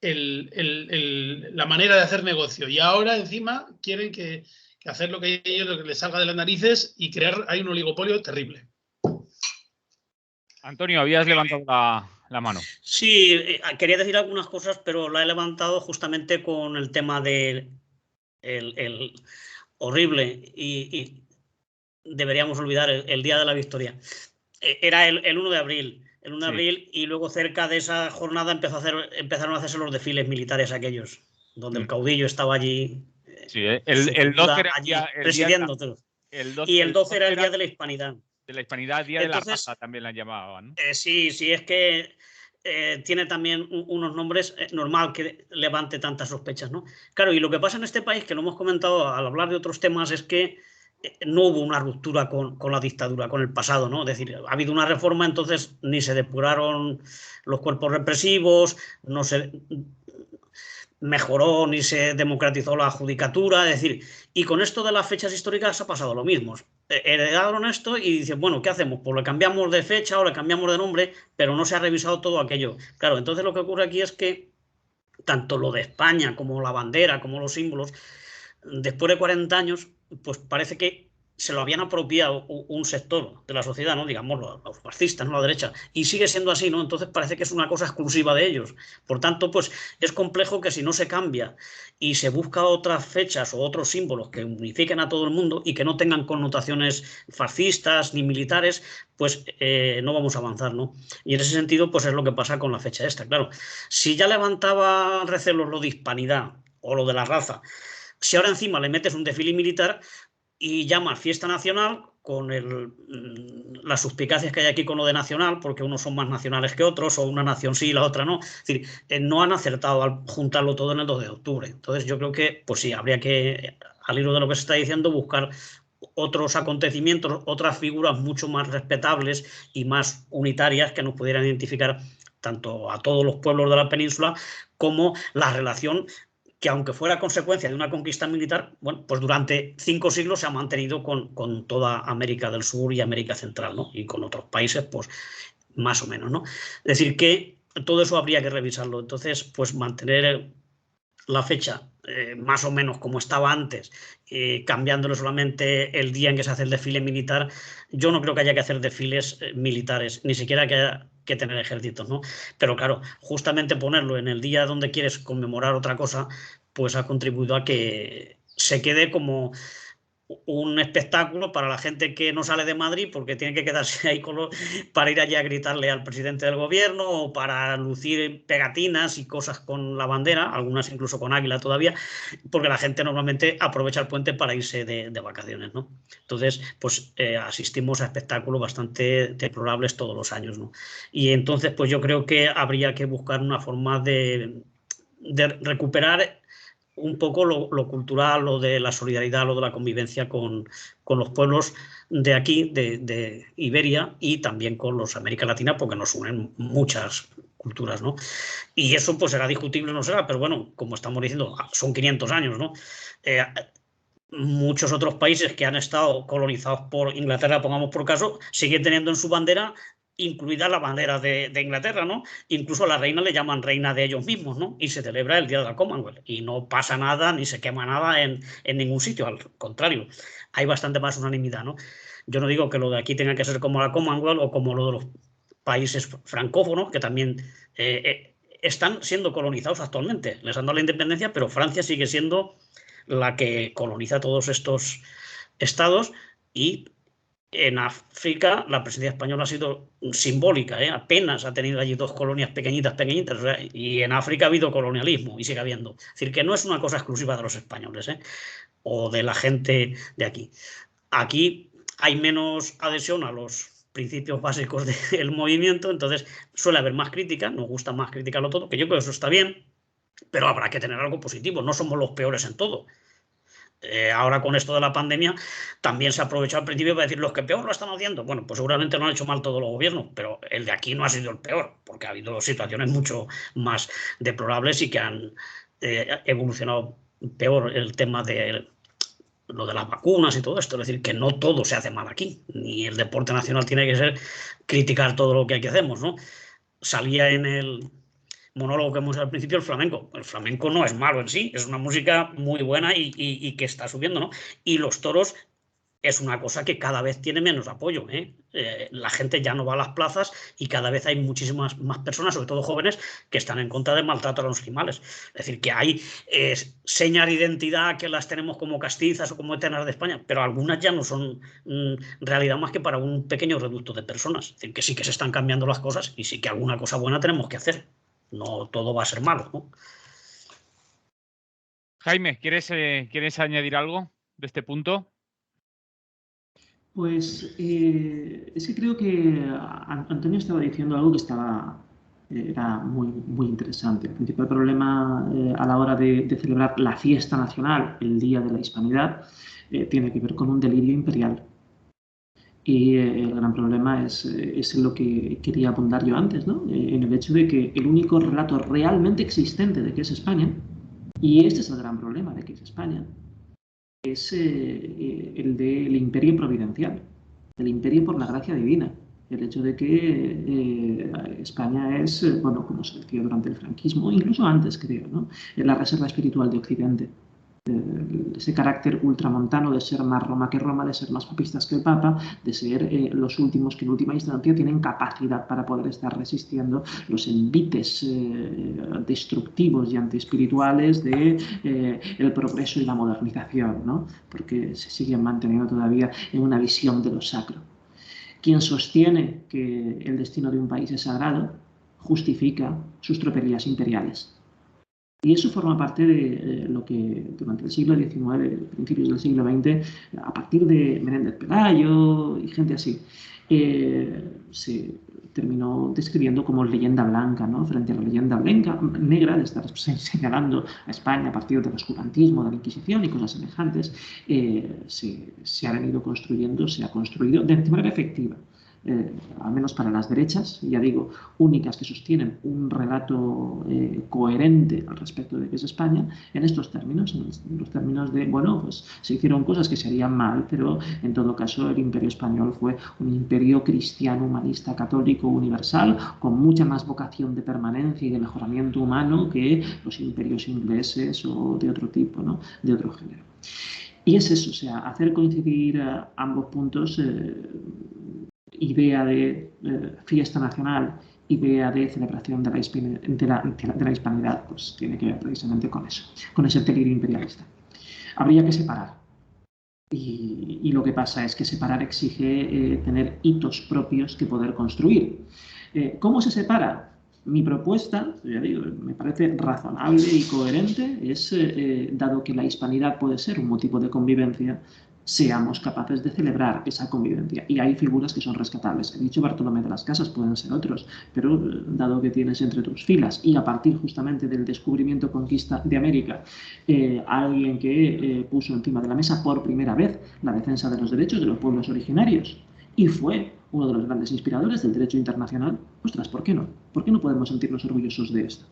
la manera de hacer negocio. Y ahora encima quieren que hacer lo que les salga de las narices y crear ahí un oligopolio terrible. Antonio, habías levantado la mano. Sí, quería decir algunas cosas, pero la he levantado justamente con el tema del el horrible y deberíamos olvidar el Día de la Victoria. Era el 1 de abril. El 1 de abril, y luego cerca de esa jornada empezaron a hacerse los desfiles militares aquellos, donde el caudillo estaba allí. Sí, el 12 era allí presidiendo todo. Y el 12 era el Día de la Hispanidad. De la Hispanidad, Día de la Raza también la llamaban, ¿no? Sí, es que tiene también unos nombres, normal que levante tantas sospechas, ¿no? Claro, y lo que pasa en este país, que lo hemos comentado al hablar de otros temas, es que no hubo una ruptura con la dictadura, con el pasado, ¿no? Es decir, ha habido una reforma, entonces ni se depuraron los cuerpos represivos, no se mejoró ni se democratizó la judicatura, es decir, y con esto de las fechas históricas ha pasado lo mismo. Heredaron esto y dicen, bueno, ¿qué hacemos? Pues le cambiamos de fecha o le cambiamos de nombre, pero no se ha revisado todo aquello. Claro, entonces lo que ocurre aquí es que tanto lo de España como la bandera, como los símbolos, después de 40 años, pues parece que se lo habían apropiado un sector de la sociedad, ¿no? Digamos, los fascistas, ¿no? La derecha, y sigue siendo así, ¿no? Entonces parece que es una cosa exclusiva de ellos. Por tanto, pues es complejo que si no se cambia y se busca otras fechas o otros símbolos que unifiquen a todo el mundo y que no tengan connotaciones fascistas ni militares, pues no vamos a avanzar, ¿no? Y en ese sentido, pues es lo que pasa con la fecha esta. Claro, si ya levantaba recelos lo de hispanidad o lo de la raza, si ahora encima le metes un desfile militar y llamas fiesta nacional, con las suspicacias que hay aquí con lo de nacional, porque unos son más nacionales que otros, o una nación sí y la otra no. Es decir, no han acertado al juntarlo todo en el 2 de octubre. Entonces yo creo que, pues sí, habría que, al hilo de lo que se está diciendo, buscar otros acontecimientos, otras figuras mucho más respetables y más unitarias que nos pudieran identificar tanto a todos los pueblos de la península como la relación que, aunque fuera consecuencia de una conquista militar, bueno, pues durante 5 siglos se ha mantenido con toda América del Sur y América Central, ¿no? Y con otros países, pues más o menos, ¿no? Es decir, que todo eso habría que revisarlo. Entonces, pues mantener la fecha más o menos como estaba antes, cambiándole solamente el día en que se hace el desfile militar, yo no creo que haya que hacer desfiles militares, ni siquiera que haya que tener ejércitos, ¿no? Pero claro, justamente ponerlo en el día donde quieres conmemorar otra cosa, pues ha contribuido a que se quede como un espectáculo para la gente que no sale de Madrid porque tiene que quedarse ahí para ir allí a gritarle al presidente del gobierno o para lucir pegatinas y cosas con la bandera, algunas incluso con águila todavía, porque la gente normalmente aprovecha el puente para irse de vacaciones, ¿no? Entonces, pues asistimos a espectáculos bastante deplorables todos los años, ¿no? Y entonces, pues yo creo que habría que buscar una forma de recuperar un poco lo cultural, lo de la solidaridad, lo de la convivencia con los pueblos de aquí, de Iberia, y también con los de América Latina, porque nos unen muchas culturas, ¿no? Y eso pues será discutible, no será, pero bueno, como estamos diciendo, son 500 años, ¿no? Muchos otros países que han estado colonizados por Inglaterra, pongamos por caso, siguen teniendo en su bandera incluida la bandera de Inglaterra, ¿no? Incluso a la reina le llaman reina de ellos mismos, ¿no? Y se celebra el Día de la Commonwealth. Y no pasa nada, ni se quema nada en ningún sitio. Al contrario, hay bastante más unanimidad, ¿no? Yo no digo que lo de aquí tenga que ser como la Commonwealth o como lo de los países francófonos, que también están siendo colonizados actualmente. Les han dado la independencia, pero Francia sigue siendo la que coloniza todos estos estados, y en África la presencia española ha sido simbólica, ¿eh? Apenas ha tenido allí 2 colonias pequeñitas, o sea, y en África ha habido colonialismo y sigue habiendo. Es decir, que no es una cosa exclusiva de los españoles, ¿eh? O de la gente de aquí. Aquí hay menos adhesión a los principios básicos del movimiento, entonces suele haber más crítica, nos gusta más criticarlo todo, que yo creo que eso está bien, pero habrá que tener algo positivo, no somos los peores en todo. Ahora con esto de la pandemia también se aprovechó al principio para decir los que peor lo están haciendo. Bueno, pues seguramente no han hecho mal todos los gobiernos, pero el de aquí no ha sido el peor, porque ha habido situaciones mucho más deplorables y que han evolucionado peor. El tema de lo de las vacunas y todo esto, es decir, que no todo se hace mal aquí, ni el deporte nacional tiene que ser criticar todo lo que aquí hacemos, ¿no? Salía en el monólogo que hemos hecho al principio, el flamenco. El flamenco no es malo en sí, es una música muy buena y que está subiendo, ¿no? Y los toros es una cosa que cada vez tiene menos apoyo, ¿eh? La gente ya no va a las plazas y cada vez hay muchísimas más personas, sobre todo jóvenes, que están en contra del maltrato a los animales. Es decir, que hay señas de identidad que las tenemos como castizas o como eternas de España, pero algunas ya no son realidad más que para un pequeño reducto de personas. Es decir, que sí que se están cambiando las cosas y sí que alguna cosa buena tenemos que hacer. No todo va a ser malo, ¿no? Jaime, ¿quieres añadir algo de este punto? Pues es que creo que Antonio estaba diciendo algo que era muy interesante. El principal problema a la hora de celebrar la fiesta nacional, el Día de la Hispanidad, tiene que ver con un delirio imperial. Y el gran problema es en lo que quería apuntar yo antes, ¿no? En el hecho de que el único relato realmente existente de qué es España, y este es el gran problema de qué es España, es el del imperio providencial, el imperio por la gracia divina. El hecho de que España es, bueno, como se decía durante el franquismo, incluso antes creo, ¿no? La reserva espiritual de Occidente. ese carácter ultramontano de ser más Roma que Roma, de ser más papistas que el Papa, de ser los últimos que en última instancia tienen capacidad para poder estar resistiendo los envites destructivos y antiespirituales de el progreso y la modernización, ¿no? Porque se siguen manteniendo todavía en una visión de lo sacro. Quien sostiene que el destino de un país es sagrado justifica sus tropelías imperiales. Y eso forma parte de lo que durante el siglo XIX, principios del siglo XX, a partir de Menéndez Pelayo y gente así, se terminó describiendo como leyenda blanca, ¿no? Frente a la leyenda negra de estar señalando a España a partir del oscurantismo, de la Inquisición y cosas semejantes, se ha venido construyendo, se ha construido de manera efectiva. Al menos para las derechas, ya digo, únicas que sostienen un relato coherente al respecto de qué es España, en estos términos, en los términos de, bueno, pues se hicieron cosas que se harían mal, pero en todo caso el Imperio Español fue un imperio cristiano, humanista, católico, universal, con mucha más vocación de permanencia y de mejoramiento humano que los imperios ingleses o de otro tipo, ¿no? De otro género. Y es eso, o sea, hacer coincidir ambos puntos, idea de fiesta nacional, idea de celebración de la hispanidad, pues tiene que ver precisamente con eso, con ese delirio imperialista. Habría que separar. Y lo que pasa es que separar exige tener hitos propios que poder construir. ¿Cómo se separa? Mi propuesta, ya digo, me parece razonable y coherente, es, dado que la hispanidad puede ser un motivo de convivencia, seamos capaces de celebrar esa convivencia. Y hay figuras que son rescatables. He dicho Bartolomé de las Casas, pueden ser otros, pero dado que tienes entre tus filas y a partir justamente del descubrimiento conquista de América, alguien que puso encima de la mesa por primera vez la defensa de los derechos de los pueblos originarios y fue uno de los grandes inspiradores del derecho internacional, ostras, ¿por qué no? ¿Por qué no podemos sentirnos orgullosos de esto?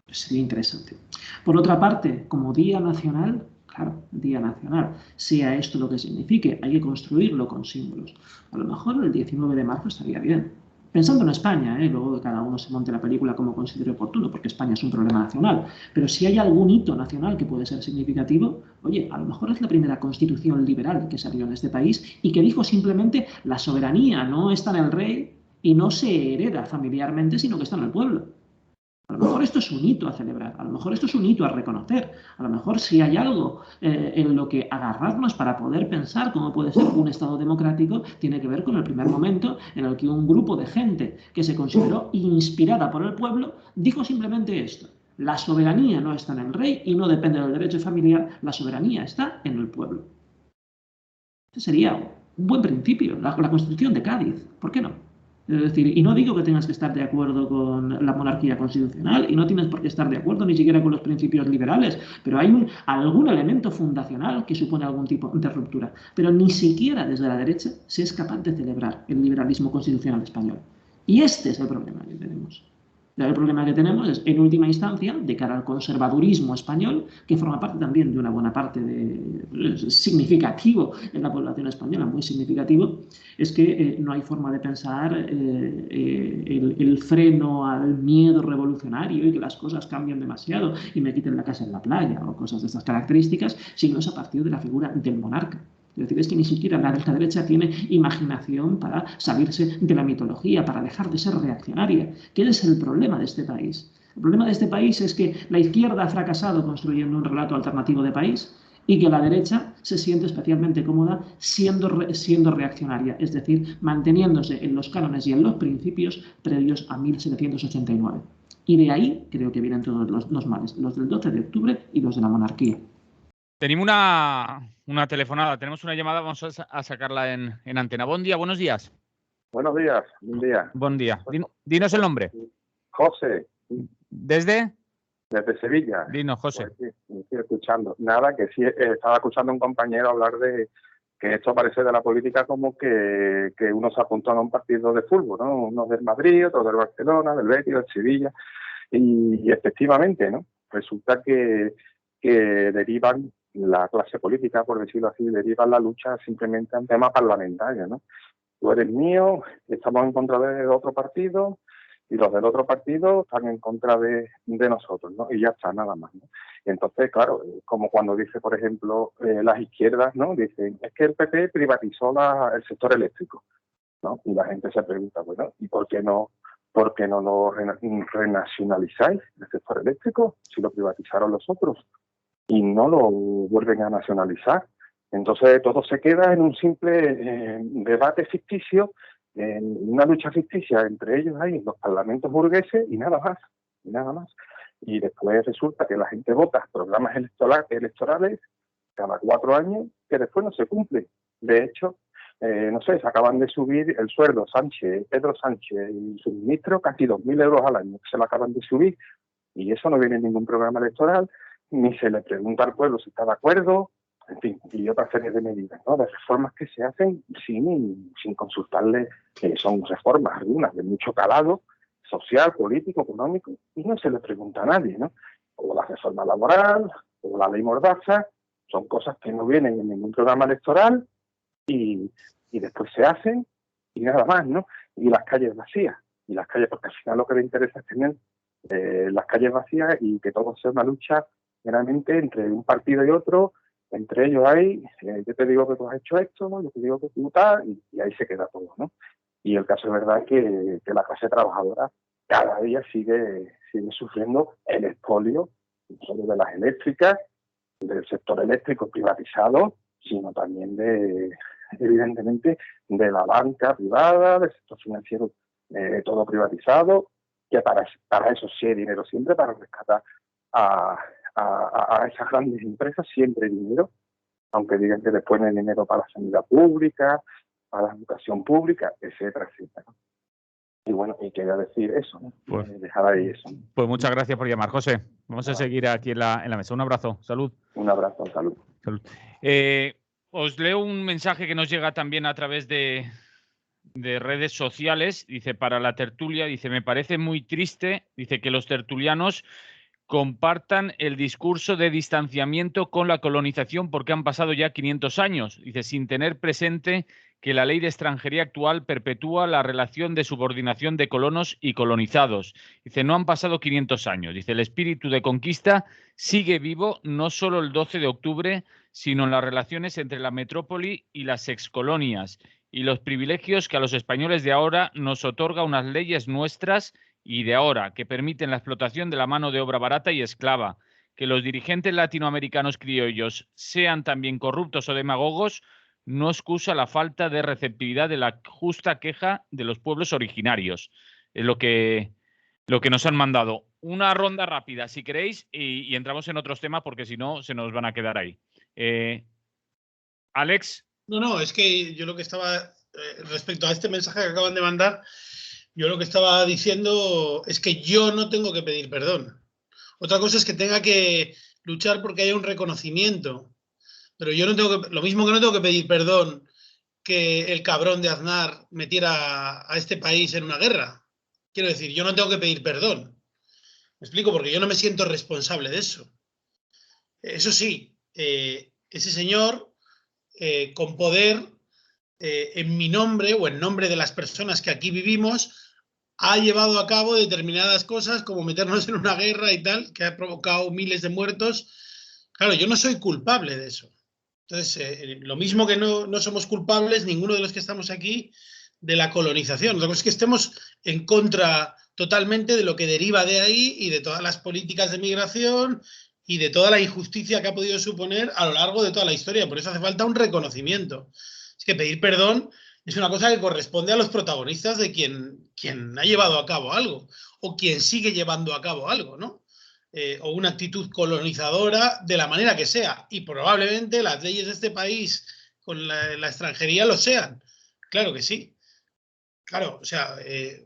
Pues sería interesante. Por otra parte, como Día Nacional, claro, Día Nacional, sea esto lo que signifique, hay que construirlo con símbolos. A lo mejor el 19 de marzo estaría bien. Pensando en España, luego que cada uno se monte la película como considere oportuno, porque España es un problema nacional, pero si hay algún hito nacional que puede ser significativo, oye, a lo mejor es la primera constitución liberal que salió en este país y que dijo simplemente la soberanía no está en el rey y no se hereda familiarmente, sino que está en el pueblo. A lo mejor esto es un hito a celebrar, a lo mejor esto es un hito a reconocer, a lo mejor si hay algo en lo que agarrarnos para poder pensar cómo puede ser un Estado democrático, tiene que ver con el primer momento en el que un grupo de gente que se consideró inspirada por el pueblo dijo simplemente esto: la soberanía no está en el rey y no depende del derecho familiar, la soberanía está en el pueblo. Este sería un buen principio, la Constitución de Cádiz, ¿por qué no? Es decir, y no digo que tengas que estar de acuerdo con la monarquía constitucional y no tienes por qué estar de acuerdo ni siquiera con los principios liberales, pero hay algún elemento fundacional que supone algún tipo de ruptura. Pero ni siquiera desde la derecha se es capaz de celebrar el liberalismo constitucional español. Y este es el problema que tenemos. El problema que tenemos es, en última instancia, de cara al conservadurismo español, que forma parte también de una buena parte significativo en la población española, muy significativo, es que no hay forma de pensar el freno al miedo revolucionario y que las cosas cambien demasiado y me quiten la casa en la playa o cosas de estas características, sino es a partir de la figura del monarca. Es decir, es que ni siquiera la derecha tiene imaginación para salirse de la mitología, para dejar de ser reaccionaria. ¿Qué es el problema de este país? El problema de este país es que la izquierda ha fracasado construyendo un relato alternativo de país y que la derecha se siente especialmente cómoda siendo reaccionaria, es decir, manteniéndose en los cánones y en los principios previos a 1789. Y de ahí creo que vienen todos los males, los del 12 de octubre y los de la monarquía. Tenemos una telefonada, tenemos una llamada, vamos a sacarla en antena. Buen día, buenos días. Buenos días, buen día. Buen día. Dinos el nombre. José. ¿Desde? Desde Sevilla. Dinos, José. Pues sí, estoy escuchando. Nada, que sí, estaba escuchando a un compañero hablar de que esto parece de la política como que uno se apuntó a un partido de fútbol, ¿no? Unos del Madrid, otros del Barcelona, del Betis, del Sevilla. Y efectivamente, ¿no? Resulta que derivan la clase política, por decirlo así, deriva la lucha simplemente en temas parlamentarios, ¿no? Tú eres mío, estamos en contra de otro partido y los del otro partido están en contra de nosotros, ¿no? Y ya está, nada más, ¿no? Entonces, claro, como cuando dice, por ejemplo, las izquierdas, ¿no? Dicen, es que el PP privatizó el sector eléctrico, ¿no? Y la gente se pregunta, bueno, ¿y por qué no lo renacionalizáis, el sector eléctrico, si lo privatizaron los otros? Y no lo vuelven a nacionalizar. Entonces todo se queda en un simple debate ficticio, en una lucha ficticia entre ellos ahí en los parlamentos burgueses y nada más. Y después resulta que la gente vota programas electorales cada 4 años que después no se cumplen. De hecho, no sé, se acaban de subir el sueldo Pedro Sánchez y su ministro casi 2.000 euros al año, se lo acaban de subir, y eso no viene en ningún programa electoral, ni se le pregunta al pueblo si está de acuerdo, en fin, y otra serie de medidas, ¿no? De reformas que se hacen sin consultarle, son reformas algunas de mucho calado social, político, económico, y no se le pregunta a nadie, ¿no? O la reforma laboral, o la ley Mordaza, son cosas que no vienen en ningún programa electoral y después se hacen y nada más, ¿no? Y las calles vacías, porque al final lo que le interesa es tener las calles vacías y que todo sea una lucha meramente entre un partido y otro. Entre ellos hay, yo te digo que tú has hecho esto, ¿no? Yo te digo que tú tal, y ahí se queda todo, ¿no? Y el caso es verdad que la clase trabajadora cada día sigue sufriendo el expolio, no solo de las eléctricas, del sector eléctrico privatizado, sino también evidentemente de la banca privada, del sector financiero, todo privatizado, que para eso sí hay dinero siempre, para rescatar a esas grandes empresas, siempre hay dinero, aunque digan que después no hay dinero para la sanidad pública, para la educación pública, etcétera, etcétera. Y bueno, y quería decir eso, ¿no? Pues, dejar ahí eso. Pues muchas gracias por llamar, José. Vamos a seguir aquí en la mesa. Un abrazo, salud. Un abrazo, salud. Os leo un mensaje que nos llega también a través de redes sociales. Dice, para la tertulia, dice, me parece muy triste, dice, que los tertulianos compartan el discurso de distanciamiento con la colonización porque han pasado ya 500 años, dice, sin tener presente que la ley de extranjería actual perpetúa la relación de subordinación de colonos y colonizados. Dice, no han pasado 500 años. Dice, el espíritu de conquista sigue vivo no solo el 12 de octubre, sino en las relaciones entre la metrópoli y las excolonias y los privilegios que a los españoles de ahora nos otorga unas leyes nuestras y de ahora, que permiten la explotación de la mano de obra barata y esclava. Que los dirigentes latinoamericanos criollos sean también corruptos o demagogos no excusa la falta de receptividad de la justa queja de los pueblos originarios. Es lo que nos han mandado. Una ronda rápida, si queréis, y entramos en otros temas porque si no se nos van a quedar ahí. Alex. No, es que yo lo que estaba, respecto a este mensaje que acaban de mandar, yo lo que estaba diciendo es que yo no tengo que pedir perdón. Otra cosa es que tenga que luchar porque haya un reconocimiento. Pero yo no tengo que, lo mismo que no tengo que pedir perdón que el cabrón de Aznar metiera a este país en una guerra. Quiero decir, yo no tengo que pedir perdón. Me explico, porque yo no me siento responsable de eso. Eso sí, ese señor con poder, en mi nombre o en nombre de las personas que aquí vivimos, ha llevado a cabo determinadas cosas como meternos en una guerra y tal, que ha provocado miles de muertos. Claro, yo no soy culpable de eso. Entonces, lo mismo que no somos culpables, ninguno de los que estamos aquí, de la colonización. Otra cosa es que estemos en contra totalmente de lo que deriva de ahí y de todas las políticas de migración y de toda la injusticia que ha podido suponer a lo largo de toda la historia. Por eso hace falta un reconocimiento. Es que pedir perdón es una cosa que corresponde a los protagonistas de quien ha llevado a cabo algo o quien sigue llevando a cabo algo, ¿no? O una actitud colonizadora de la manera que sea. Y probablemente las leyes de este país con la extranjería lo sean. Claro que sí. Claro, o sea,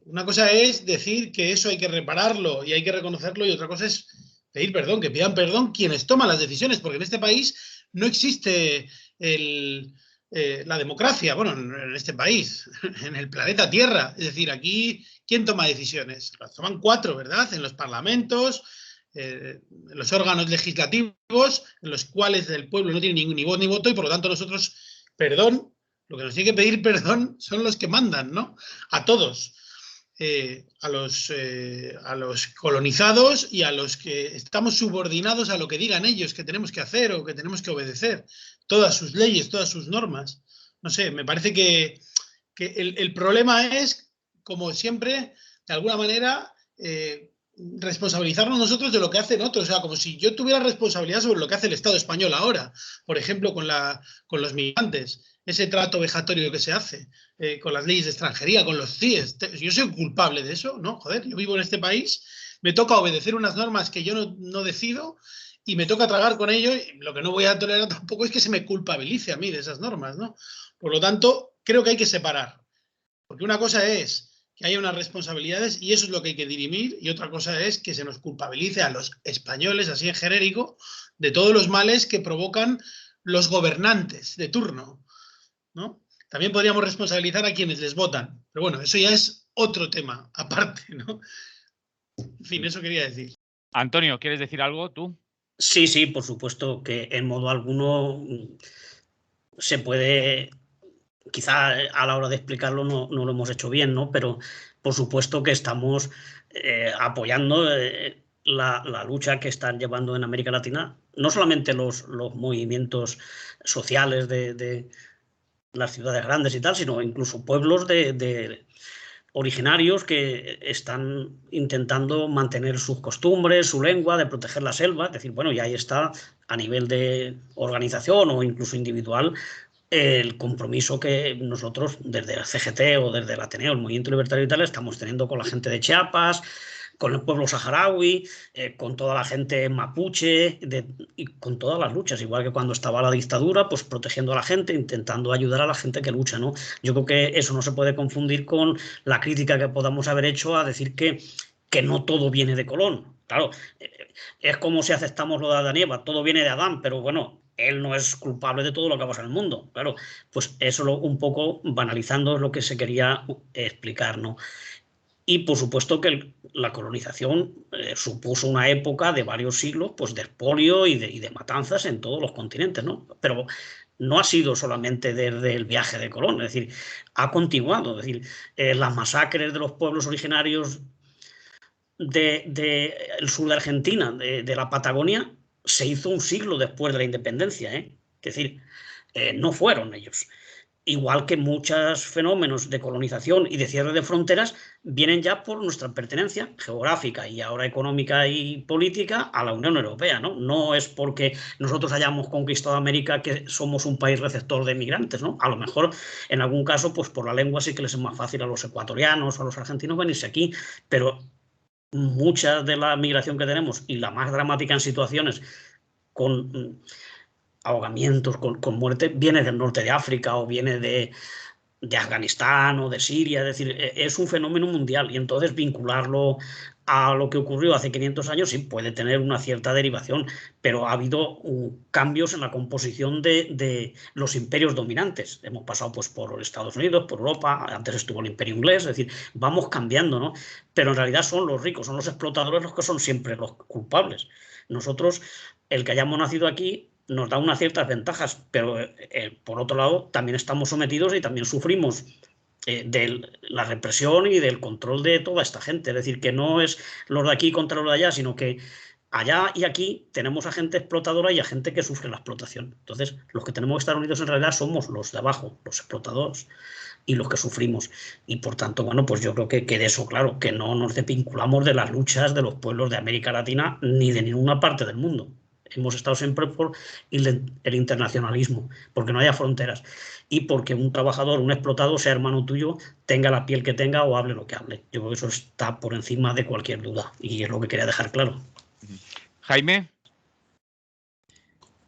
una cosa es decir que eso hay que repararlo y hay que reconocerlo, y otra cosa es pedir perdón, que pidan perdón quienes toman las decisiones, porque en este país no existe la democracia, bueno, en este país, en el planeta Tierra. Es decir, aquí, ¿quién toma decisiones? Las toman 4, ¿verdad? En los parlamentos, en los órganos legislativos, en los cuales el pueblo no tiene ni voz ni voto, y por lo tanto nosotros, perdón, lo que nos tiene que pedir perdón son los que mandan, ¿no? A todos. a los colonizados y a los que estamos subordinados a lo que digan ellos que tenemos que hacer o que tenemos que obedecer. Todas sus leyes, todas sus normas. No sé, me parece que el problema es, como siempre, de alguna manera, responsabilizarnos nosotros de lo que hacen otros. O sea, como si yo tuviera responsabilidad sobre lo que hace el Estado español ahora. Por ejemplo, con los migrantes. Ese trato vejatorio que se hace con las leyes de extranjería, con los CIES. Yo soy culpable de eso, ¿no? Joder, yo vivo en este país, me toca obedecer unas normas que yo no decido y me toca tragar con ello. Y lo que no voy a tolerar tampoco es que se me culpabilice a mí de esas normas, ¿no? Por lo tanto, creo que hay que separar. Porque una cosa es que haya unas responsabilidades y eso es lo que hay que dirimir, y otra cosa es que se nos culpabilice a los españoles, así en genérico, de todos los males que provocan los gobernantes de turno, ¿no? También podríamos responsabilizar a quienes les votan, pero bueno, eso ya es otro tema aparte, ¿no? En fin, eso quería decir. Antonio, ¿quieres decir algo tú? Sí, sí, por supuesto que en modo alguno se puede... Quizá a la hora de explicarlo no lo hemos hecho bien, ¿no? Pero por supuesto que estamos apoyando la lucha que están llevando en América Latina, no solamente los movimientos sociales de las ciudades grandes y tal, sino incluso pueblos de originarios que están intentando mantener sus costumbres, su lengua, de proteger la selva. Es decir, bueno, y ahí está a nivel de organización o incluso individual el compromiso que nosotros desde el CGT o desde el Ateneo, el Movimiento Libertario y tal, estamos teniendo con la gente de Chiapas, con el pueblo saharaui, con toda la gente mapuche y con todas las luchas, igual que cuando estaba la dictadura, pues protegiendo a la gente, intentando ayudar a la gente que lucha, ¿no? Yo creo que eso no se puede confundir con la crítica que podamos haber hecho a decir que no todo viene de Colón. Claro, es como si aceptamos lo de Adán y Eva, todo viene de Adán, pero bueno, él no es culpable de todo lo que pasa en el mundo. Claro, pues eso un poco banalizando es lo que se quería explicar, ¿no? Y por supuesto que la colonización supuso una época de varios siglos pues, de expolio y de matanzas en todos los continentes, ¿no? Pero no ha sido solamente desde el viaje de Colón, es decir, ha continuado. Es decir, las masacres de los pueblos originarios del sur de Argentina, de la Patagonia, se hizo un siglo después de la independencia, ¿eh? Es decir, no fueron ellos. Igual que muchos fenómenos de colonización y de cierre de fronteras vienen ya por nuestra pertenencia geográfica y ahora económica y política a la Unión Europea, ¿no? No es porque nosotros hayamos conquistado América que somos un país receptor de migrantes, ¿no? A lo mejor en algún caso, pues por la lengua sí que les es más fácil a los ecuatorianos o a los argentinos venirse aquí, pero mucha de la migración que tenemos y la más dramática en situaciones con ahogamientos, con muerte, viene del norte de África o viene de Afganistán o de Siria. Es decir, es un fenómeno mundial y entonces vincularlo a lo que ocurrió hace 500 años sí puede tener una cierta derivación, pero ha habido cambios en la composición de los imperios dominantes. Hemos pasado pues, por Estados Unidos, por Europa, antes estuvo el imperio inglés, es decir, vamos cambiando, ¿no? Pero en realidad son los ricos, son los explotadores los que son siempre los culpables. Nosotros, el que hayamos nacido aquí, nos da unas ciertas ventajas, pero por otro lado también estamos sometidos y también sufrimos de la represión y del control de toda esta gente. Es decir, que no es los de aquí contra los de allá, sino que allá y aquí tenemos a gente explotadora y a gente que sufre la explotación. Entonces, los que tenemos que estar unidos en realidad somos los de abajo, los explotadores y los que sufrimos. Y por tanto, bueno, pues yo creo que quede eso claro, que no nos desvinculamos de las luchas de los pueblos de América Latina ni de ninguna parte del mundo. Hemos estado siempre por el internacionalismo, porque no haya fronteras y porque un trabajador, un explotado, sea hermano tuyo, tenga la piel que tenga o hable lo que hable. Yo creo que eso está por encima de cualquier duda y es lo que quería dejar claro. Jaime.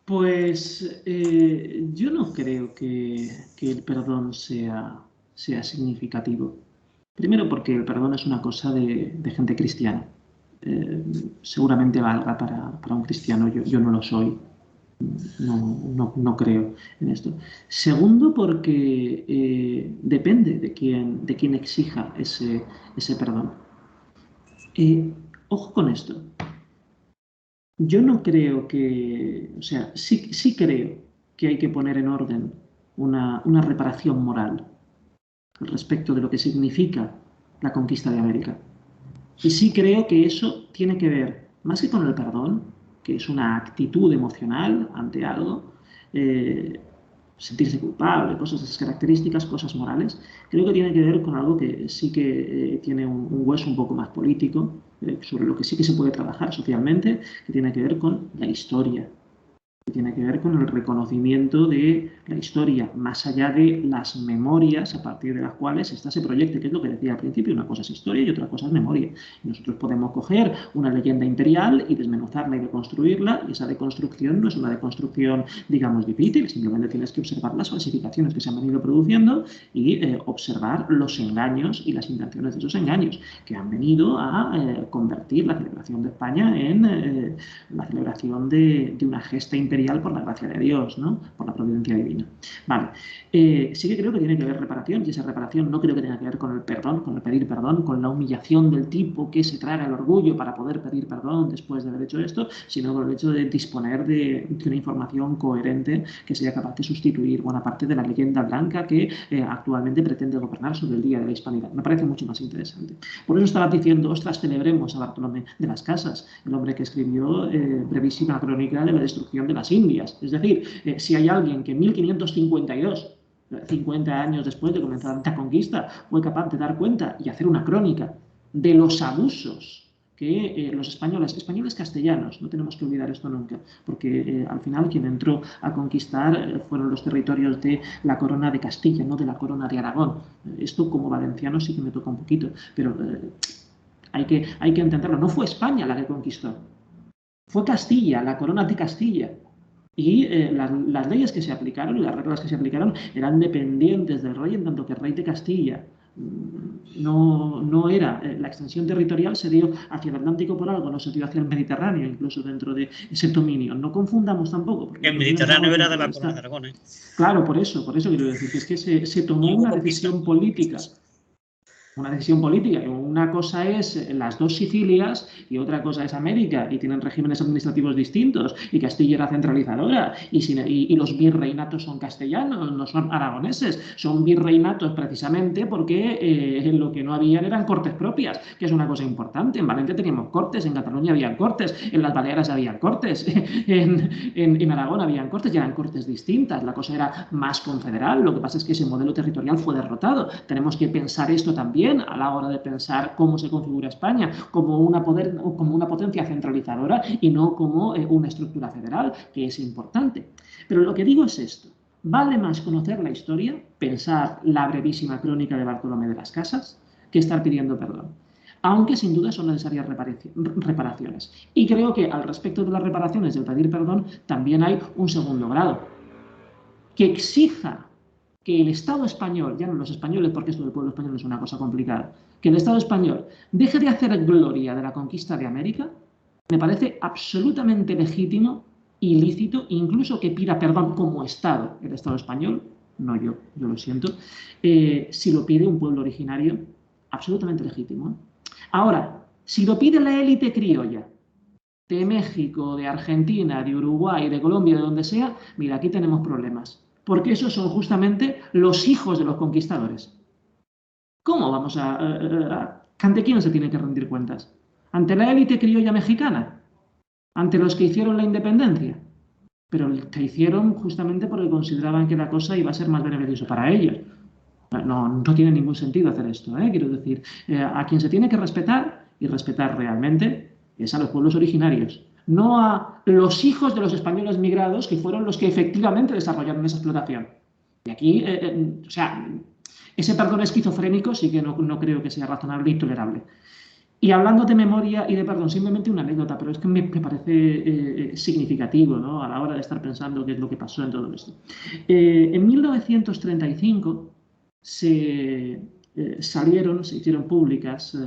Pues yo no creo que el perdón sea significativo. Primero porque el perdón es una cosa de gente cristiana. Seguramente valga para un cristiano, yo no lo soy, no creo en esto. Segundo, porque depende de quién exija ese perdón. Ojo con esto. Yo no creo que, o sea, sí creo que hay que poner en orden una reparación moral respecto de lo que significa la conquista de América. Y sí creo que eso tiene que ver, más que con el perdón, que es una actitud emocional ante algo, sentirse culpable, cosas de esas características, cosas morales, creo que tiene que ver con algo que sí que tiene un hueso un poco más político, sobre lo que sí que se puede trabajar socialmente, que tiene que ver con la historia, que tiene que ver con el reconocimiento de la historia, más allá de las memorias a partir de las cuales ésta se proyecte, que es lo que decía al principio, una cosa es historia y otra cosa es memoria. Y nosotros podemos coger una leyenda imperial y desmenuzarla y deconstruirla, y esa deconstrucción no es una deconstrucción, digamos, difícil, simplemente tienes que observar las falsificaciones que se han venido produciendo y observar los engaños y las intenciones de esos engaños, que han venido a convertir la celebración de España en la celebración de una gesta imperial por la gracia de Dios, ¿no? Por la providencia divina. Vale. Sí que creo que tiene que haber reparación, y esa reparación no creo que tenga que ver con el perdón, con el pedir perdón, con la humillación del tipo que se traga el orgullo para poder pedir perdón después de haber hecho esto, sino con el hecho de disponer de una información coherente que sea capaz de sustituir buena parte de la leyenda blanca que actualmente pretende gobernar sobre el Día de la Hispanidad. Me parece mucho más interesante. Por eso estaba diciendo, ostras, celebremos a Bartolomé de las Casas, el hombre que escribió brevísima crónica de la destrucción de las Indias. Es decir, si hay alguien que en 1552, 50 años después de comenzar la conquista, fue capaz de dar cuenta y hacer una crónica de los abusos que los españoles castellanos, no tenemos que olvidar esto nunca, porque al final quien entró a conquistar fueron los territorios de la corona de Castilla, no de la corona de Aragón. Esto como valenciano sí que me toca un poquito, pero hay que entenderlo. No fue España la que conquistó, fue Castilla, la corona de Castilla. Y las leyes que se aplicaron y las reglas que se aplicaron eran dependientes del rey, en tanto que el rey de Castilla no era, la extensión territorial se dio hacia el Atlántico por algo, no se dio hacia el Mediterráneo, incluso dentro de ese dominio. No confundamos tampoco. Porque el Mediterráneo era de la corona de Aragón. Claro, por eso quiero decir que es que se tomó una decisión política. Una decisión política. Una cosa es las dos Sicilias y otra cosa es América, y tienen regímenes administrativos distintos, y Castilla era centralizadora, y los virreinatos son castellanos, no son aragoneses, son virreinatos precisamente porque lo que no había eran cortes propias, que es una cosa importante. En Valencia teníamos cortes, en Cataluña habían cortes, en las Baleares habían cortes, en Aragón habían cortes, y eran cortes distintas. La cosa era más confederal. Lo que pasa es que ese modelo territorial fue derrotado. Tenemos que pensar esto también a la hora de pensar cómo se configura España, como una potencia centralizadora y no como una estructura federal, que es importante. Pero lo que digo es esto: vale más conocer la historia, pensar la brevísima crónica de Bartolomé de las Casas, que estar pidiendo perdón. Aunque sin duda son necesarias reparaciones. Y creo que al respecto de las reparaciones, del pedir perdón, también hay un segundo grado, que exija que el Estado español, ya no los españoles, porque esto del pueblo español es una cosa complicada, que el Estado español deje de hacer gloria de la conquista de América, me parece absolutamente legítimo y lícito, incluso que pida perdón como Estado el Estado español, no yo lo siento, si lo pide un pueblo originario, absolutamente legítimo. Ahora, si lo pide la élite criolla de México, de Argentina, de Uruguay, de Colombia, de donde sea, mira, aquí tenemos problemas. Porque esos son justamente los hijos de los conquistadores. ¿Cómo vamos ante quién se tiene que rendir cuentas? ¿Ante la élite criolla mexicana? ¿Ante los que hicieron la independencia? Pero que hicieron justamente porque consideraban que la cosa iba a ser más beneficiosa para ellos. No tiene ningún sentido hacer esto, quiero decir. A quien se tiene que respetar, y respetar realmente, es a los pueblos originarios. No a los hijos de los españoles migrados, que fueron los que efectivamente desarrollaron esa explotación. Y aquí, ese perdón esquizofrénico sí que no creo que sea razonable y tolerable. Y hablando de memoria y de perdón, simplemente una anécdota, pero es que me parece significativo, ¿no?, a la hora de estar pensando qué es lo que pasó en todo esto. En 1935 se hicieron públicas,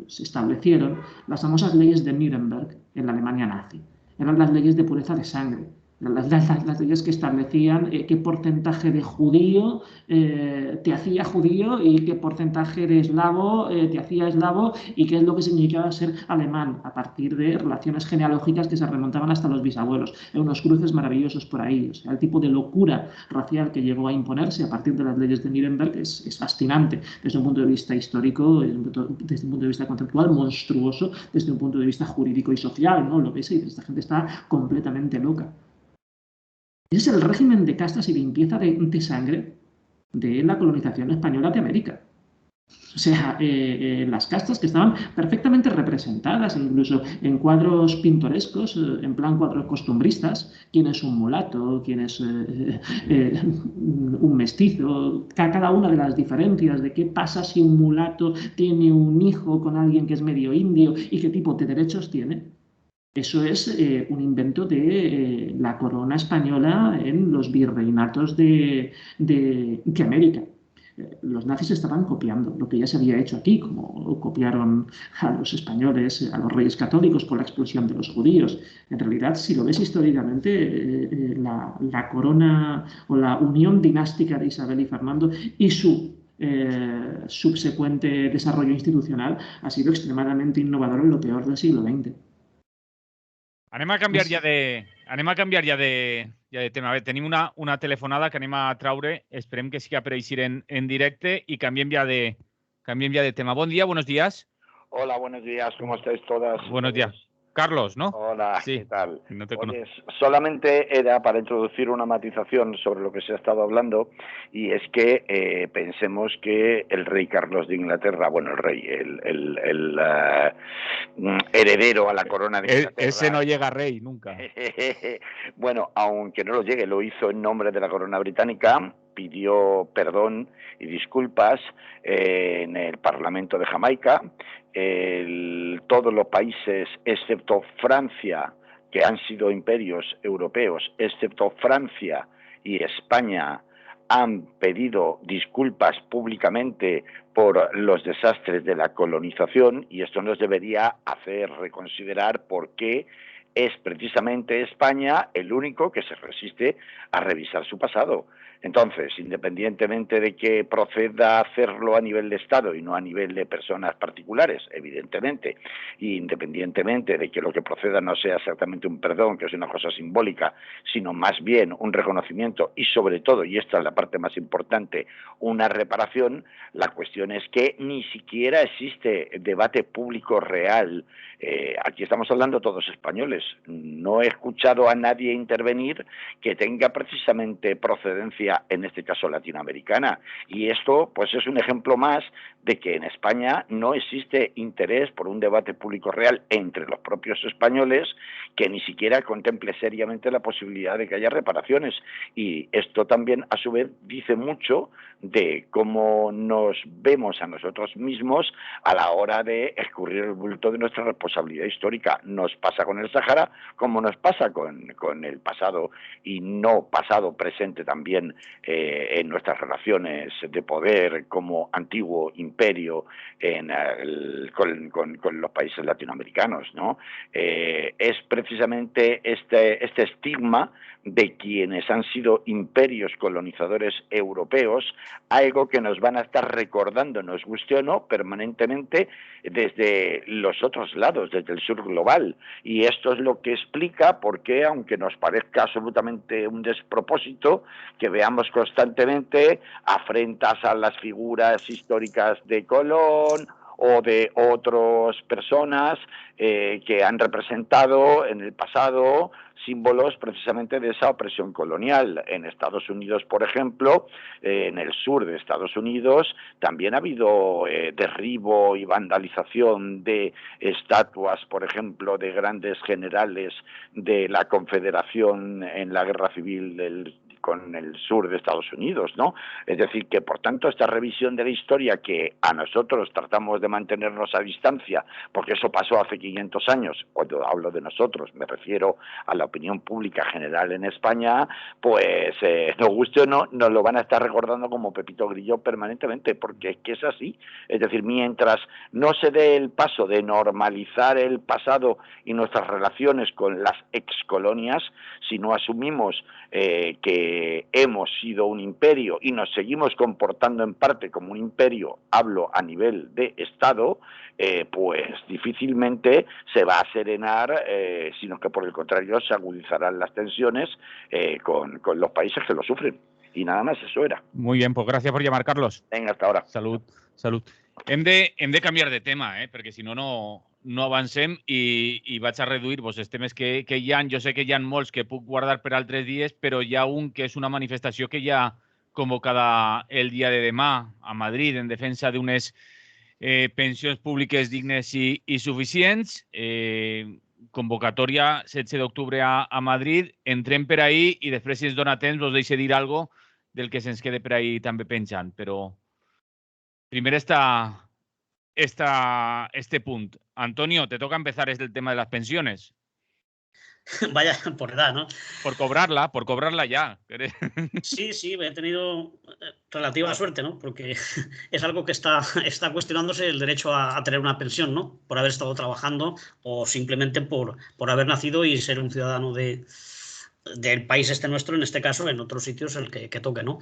se establecieron las famosas leyes de Nuremberg en la Alemania nazi. Eran las leyes de pureza de sangre. Las leyes que establecían qué porcentaje de judío te hacía judío y qué porcentaje de eslavo te hacía eslavo y qué es lo que significaba ser alemán, a partir de relaciones genealógicas que se remontaban hasta los bisabuelos. Unos cruces maravillosos por ahí. O sea, el tipo de locura racial que llegó a imponerse a partir de las leyes de Nuremberg es fascinante desde un punto de vista histórico, desde un punto de vista conceptual, monstruoso desde un punto de vista jurídico y social, ¿no? Lo ves y esta gente está completamente loca. Es el régimen de castas y limpieza de sangre de la colonización española de América. O sea, las castas que estaban perfectamente representadas, incluso en cuadros pintorescos, en plan cuadros costumbristas, quién es un mulato, quién es un mestizo, cada una de las diferencias de qué pasa si un mulato tiene un hijo con alguien que es medio indio y qué tipo de derechos tiene. Eso es un invento de la corona española en los virreinatos de América. Los nazis estaban copiando lo que ya se había hecho aquí, como copiaron a los españoles, a los reyes católicos con la expulsión de los judíos. En realidad, si lo ves históricamente, la corona o la unión dinástica de Isabel y Fernando y su subsecuente desarrollo institucional ha sido extremadamente innovador en lo peor del siglo XX. Anem a canviar ja de tema. A veure, tenim una telefonada que anem a traure. Esperem que sigui per eixir en directe y canviem ja de tema. Bon dia, buenos días. Hola, buenos días. ¿Cómo estáis todas? Buenos días. Carlos, ¿no? Hola, sí. ¿Qué tal? No te Oye, solamente era para introducir una matización sobre lo que se ha estado hablando, y es que pensemos que el rey Carlos de Inglaterra, bueno, el rey, el heredero a la corona de Inglaterra... Ese no llega rey nunca. Bueno, aunque no lo llegue, lo hizo en nombre de la corona británica, pidió perdón y disculpas en el Parlamento de Jamaica. Todos los países, excepto Francia, que han sido imperios europeos, excepto Francia y España, han pedido disculpas públicamente por los desastres de la colonización, y esto nos debería hacer reconsiderar por qué es precisamente España el único que se resiste a revisar su pasado. Entonces, independientemente de que proceda a hacerlo a nivel de Estado y no a nivel de personas particulares, evidentemente, y independientemente de que lo que proceda no sea exactamente un perdón, que es una cosa simbólica, sino más bien un reconocimiento y, sobre todo, y esta es la parte más importante, una reparación, la cuestión es que ni siquiera existe debate público real. Aquí estamos hablando todos españoles. No he escuchado a nadie intervenir que tenga precisamente procedencia, en este caso latinoamericana, y esto pues es un ejemplo más de que en España no existe interés por un debate público real entre los propios españoles que ni siquiera contemple seriamente la posibilidad de que haya reparaciones, y esto también a su vez dice mucho de cómo nos vemos a nosotros mismos a la hora de escurrir el bulto de nuestra responsabilidad histórica. Nos pasa con el Sáhara como nos pasa con el pasado y no pasado, presente también en nuestras relaciones de poder como antiguo imperio con los países latinoamericanos, ¿no? Es precisamente este estigma de quienes han sido imperios colonizadores europeos, algo que nos van a estar recordando, nos guste o no, permanentemente desde los otros lados, desde el sur global. Y esto es lo que explica por qué, aunque nos parezca absolutamente un despropósito, que veamos constantemente afrentas a las figuras históricas de Colón o de otras personas que han representado en el pasado símbolos precisamente de esa opresión colonial. En Estados Unidos, por ejemplo, en el sur de Estados Unidos, también ha habido derribo y vandalización de estatuas, por ejemplo, de grandes generales de la Confederación en la Guerra Civil con el sur de Estados Unidos, ¿no? Es decir, que por tanto esta revisión de la historia que a nosotros tratamos de mantenernos a distancia, porque eso pasó hace 500 años, cuando hablo de nosotros me refiero a la opinión pública general en España, pues nos guste o no, nos lo van a estar recordando como Pepito Grillo permanentemente, porque es que es así. Es decir, mientras no se dé el paso de normalizar el pasado y nuestras relaciones con las excolonias, si no asumimos que hemos sido un imperio y nos seguimos comportando en parte como un imperio, hablo a nivel de Estado, pues difícilmente se va a serenar, sino que por el contrario se agudizarán las tensiones con los países que lo sufren. Y nada más, eso era. Muy bien, pues gracias por llamar, Carlos. Venga, hasta ahora. Salut, salut. Hem de canviar de tema, perquè si no, no avancem i vaig a reduir els temes que hi ha. Jo sé que hi ha molts que puc guardar per altres dies, però hi ha un que és una manifestació que hi ha convocada el dia de demà a Madrid en defensa d'unes pensions públiques dignes i suficients. Convocatòria 16 d'octubre a Madrid. Entrem per ahí i després, si ens dona temps, us deixo dir alguna cosa del que se'ns quede per ahí també penjant. Però primer este punto. Antonio, te toca empezar el tema de las pensiones. Vaya, por edad, ¿no? Por cobrarla ya. Sí, he tenido relativa suerte, ¿no? Porque es algo que está cuestionándose el derecho a tener una pensión, ¿no? Por haber estado trabajando o simplemente por haber nacido y ser un ciudadano del país este nuestro, en este caso, en otros sitios el que toque, ¿no?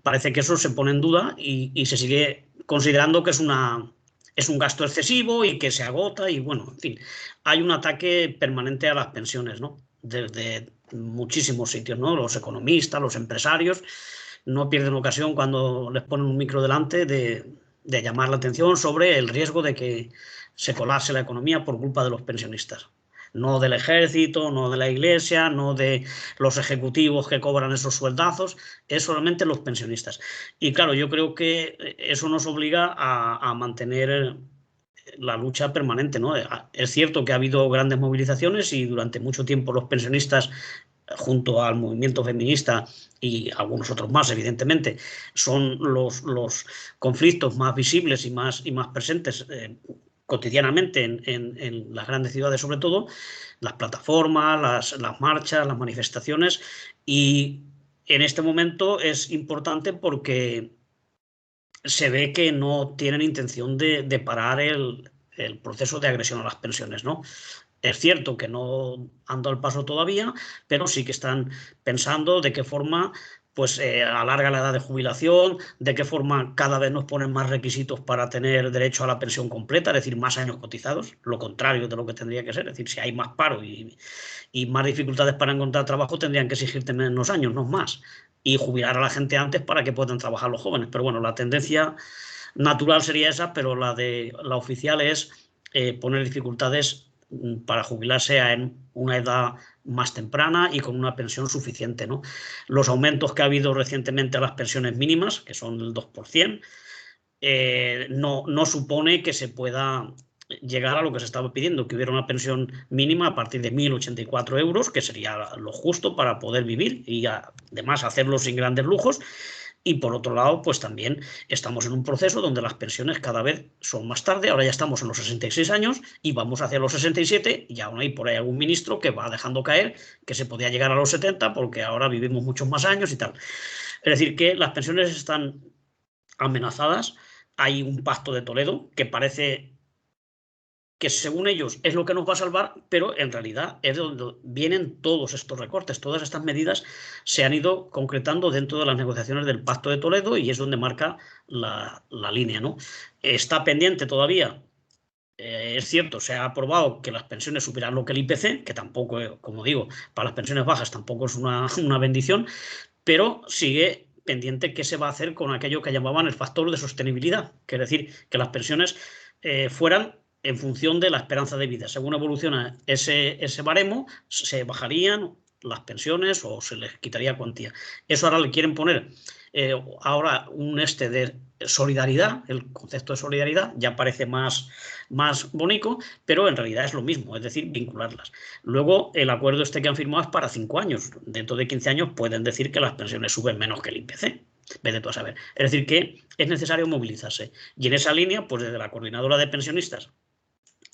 Parece que eso se pone en duda y se sigue considerando que es un gasto excesivo y que se agota y, bueno, en fin, hay un ataque permanente a las pensiones, ¿no? Desde muchísimos sitios, ¿no? Los economistas, los empresarios no pierden ocasión cuando les ponen un micro delante de llamar la atención sobre el riesgo de que se colapse la economía por culpa de los pensionistas. No del ejército, no de la iglesia, no de los ejecutivos que cobran esos sueldazos, es solamente los pensionistas. Y claro, yo creo que eso nos obliga a mantener la lucha permanente, ¿no? Es cierto que ha habido grandes movilizaciones y durante mucho tiempo los pensionistas, junto al movimiento feminista y algunos otros más, evidentemente, son los conflictos más visibles y más presentes cotidianamente en las grandes ciudades, sobre todo, las plataformas, las marchas, las manifestaciones, y en este momento es importante porque se ve que no tienen intención de parar el proceso de agresión a las pensiones, ¿no? Es cierto que no han dado el paso todavía, pero sí que están pensando de qué forma pues alarga la edad de jubilación, de qué forma cada vez nos ponen más requisitos para tener derecho a la pensión completa, es decir, más años cotizados, lo contrario de lo que tendría que ser. Es decir, si hay más paro y más dificultades para encontrar trabajo, tendrían que exigirte menos años, no más, y jubilar a la gente antes para que puedan trabajar los jóvenes. Pero bueno, la tendencia natural sería esa, pero la oficial es poner dificultades para jubilarse en una edad más temprana y con una pensión suficiente, ¿no? Los aumentos que ha habido recientemente a las pensiones mínimas, que son del 2%, no supone que se pueda llegar a lo que se estaba pidiendo, que hubiera una pensión mínima a partir de 1.084 euros, que sería lo justo para poder vivir y además hacerlo sin grandes lujos. Y por otro lado, pues también estamos en un proceso donde las pensiones cada vez son más tarde. Ahora ya estamos en los 66 años y vamos hacia los 67, y aún hay por ahí algún ministro que va dejando caer que se podía llegar a los 70 porque ahora vivimos muchos más años y tal. Es decir, que las pensiones están amenazadas. Hay un pacto de Toledo que parece que, según ellos, es lo que nos va a salvar, pero en realidad es de donde vienen todos estos recortes. Todas estas medidas se han ido concretando dentro de las negociaciones del Pacto de Toledo y es donde marca la línea, ¿no? Está pendiente todavía, es cierto, se ha aprobado que las pensiones superan lo que el IPC, que tampoco, como digo, para las pensiones bajas tampoco es una bendición, pero sigue pendiente qué se va a hacer con aquello que llamaban el factor de sostenibilidad, que es decir, que las pensiones fueran en función de la esperanza de vida. Según evoluciona ese baremo, se bajarían las pensiones o se les quitaría cuantía. Eso ahora le quieren poner ahora un de solidaridad, el concepto de solidaridad ya parece más bonito, pero en realidad es lo mismo, es decir, vincularlas. Luego, el acuerdo este que han firmado es para 5 años. Dentro de 15 años pueden decir que las pensiones suben menos que el IPC. Vete tú a saber. Es decir, que es necesario movilizarse. Y en esa línea, pues desde la Coordinadora de Pensionistas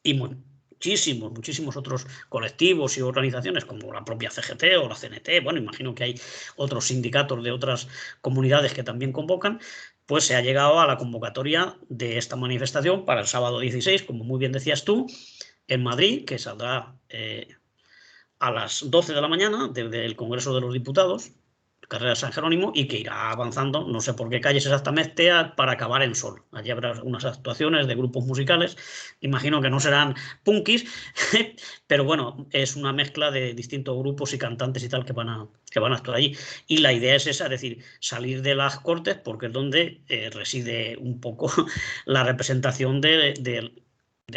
y muchísimos otros colectivos y organizaciones como la propia CGT o la CNT, bueno, imagino que hay otros sindicatos de otras comunidades que también convocan, pues se ha llegado a la convocatoria de esta manifestación para el sábado 16, como muy bien decías tú, en Madrid, que saldrá a las 12 de la mañana desde el Congreso de los Diputados, carrera San Jerónimo, y que irá avanzando, no sé por qué calles exactamente, para acabar en Sol. Allí habrá unas actuaciones de grupos musicales, imagino que no serán punkis, pero bueno, es una mezcla de distintos grupos y cantantes y tal que van a actuar allí. Y la idea es esa, es decir, salir de las Cortes, porque es donde reside un poco la representación del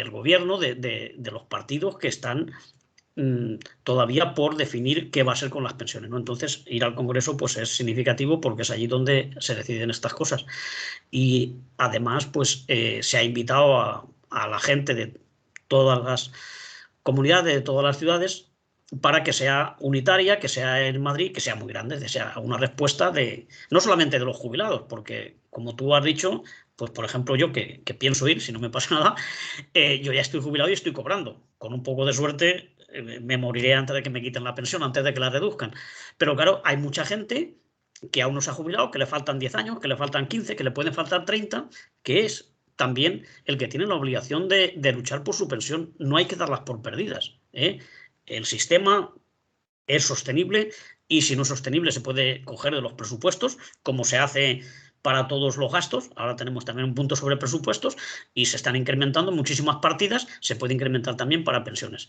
gobierno, de los partidos que están todavía por definir qué va a ser con las pensiones, ¿no? Entonces, ir al Congreso pues es significativo porque es allí donde se deciden estas cosas. Y además, pues se ha invitado a la gente de todas las comunidades, de todas las ciudades, para que sea unitaria, que sea en Madrid, que sea muy grande, que sea una respuesta no solamente de los jubilados, porque como tú has dicho, pues por ejemplo yo que pienso ir, si no me pasa nada, yo ya estoy jubilado y estoy cobrando. Con un poco de suerte me moriré antes de que me quiten la pensión, antes de que la reduzcan. Pero claro, hay mucha gente que aún no se ha jubilado, que le faltan 10 años, que le faltan 15, que le pueden faltar 30, que es también el que tiene la obligación de luchar por su pensión. No hay que darlas por perdidas, ¿eh? El sistema es sostenible y si no es sostenible se puede coger de los presupuestos, como se hace para todos los gastos. Ahora tenemos también un punto sobre presupuestos y se están incrementando muchísimas partidas, se puede incrementar también para pensiones.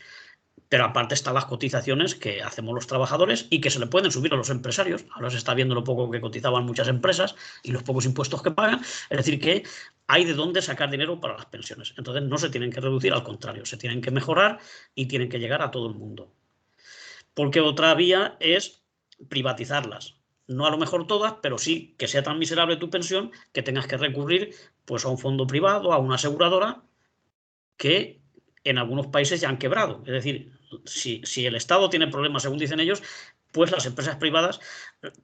Pero aparte están las cotizaciones que hacemos los trabajadores y que se le pueden subir a los empresarios. Ahora se está viendo lo poco que cotizaban muchas empresas y los pocos impuestos que pagan. Es decir, que hay de dónde sacar dinero para las pensiones. Entonces no se tienen que reducir, al contrario, se tienen que mejorar y tienen que llegar a todo el mundo. Porque otra vía es privatizarlas. No a lo mejor todas, pero sí que sea tan miserable tu pensión que tengas que recurrir pues, a un fondo privado, a una aseguradora, que en algunos países ya han quebrado. Es decir, si el Estado tiene problemas, según dicen ellos, pues las empresas privadas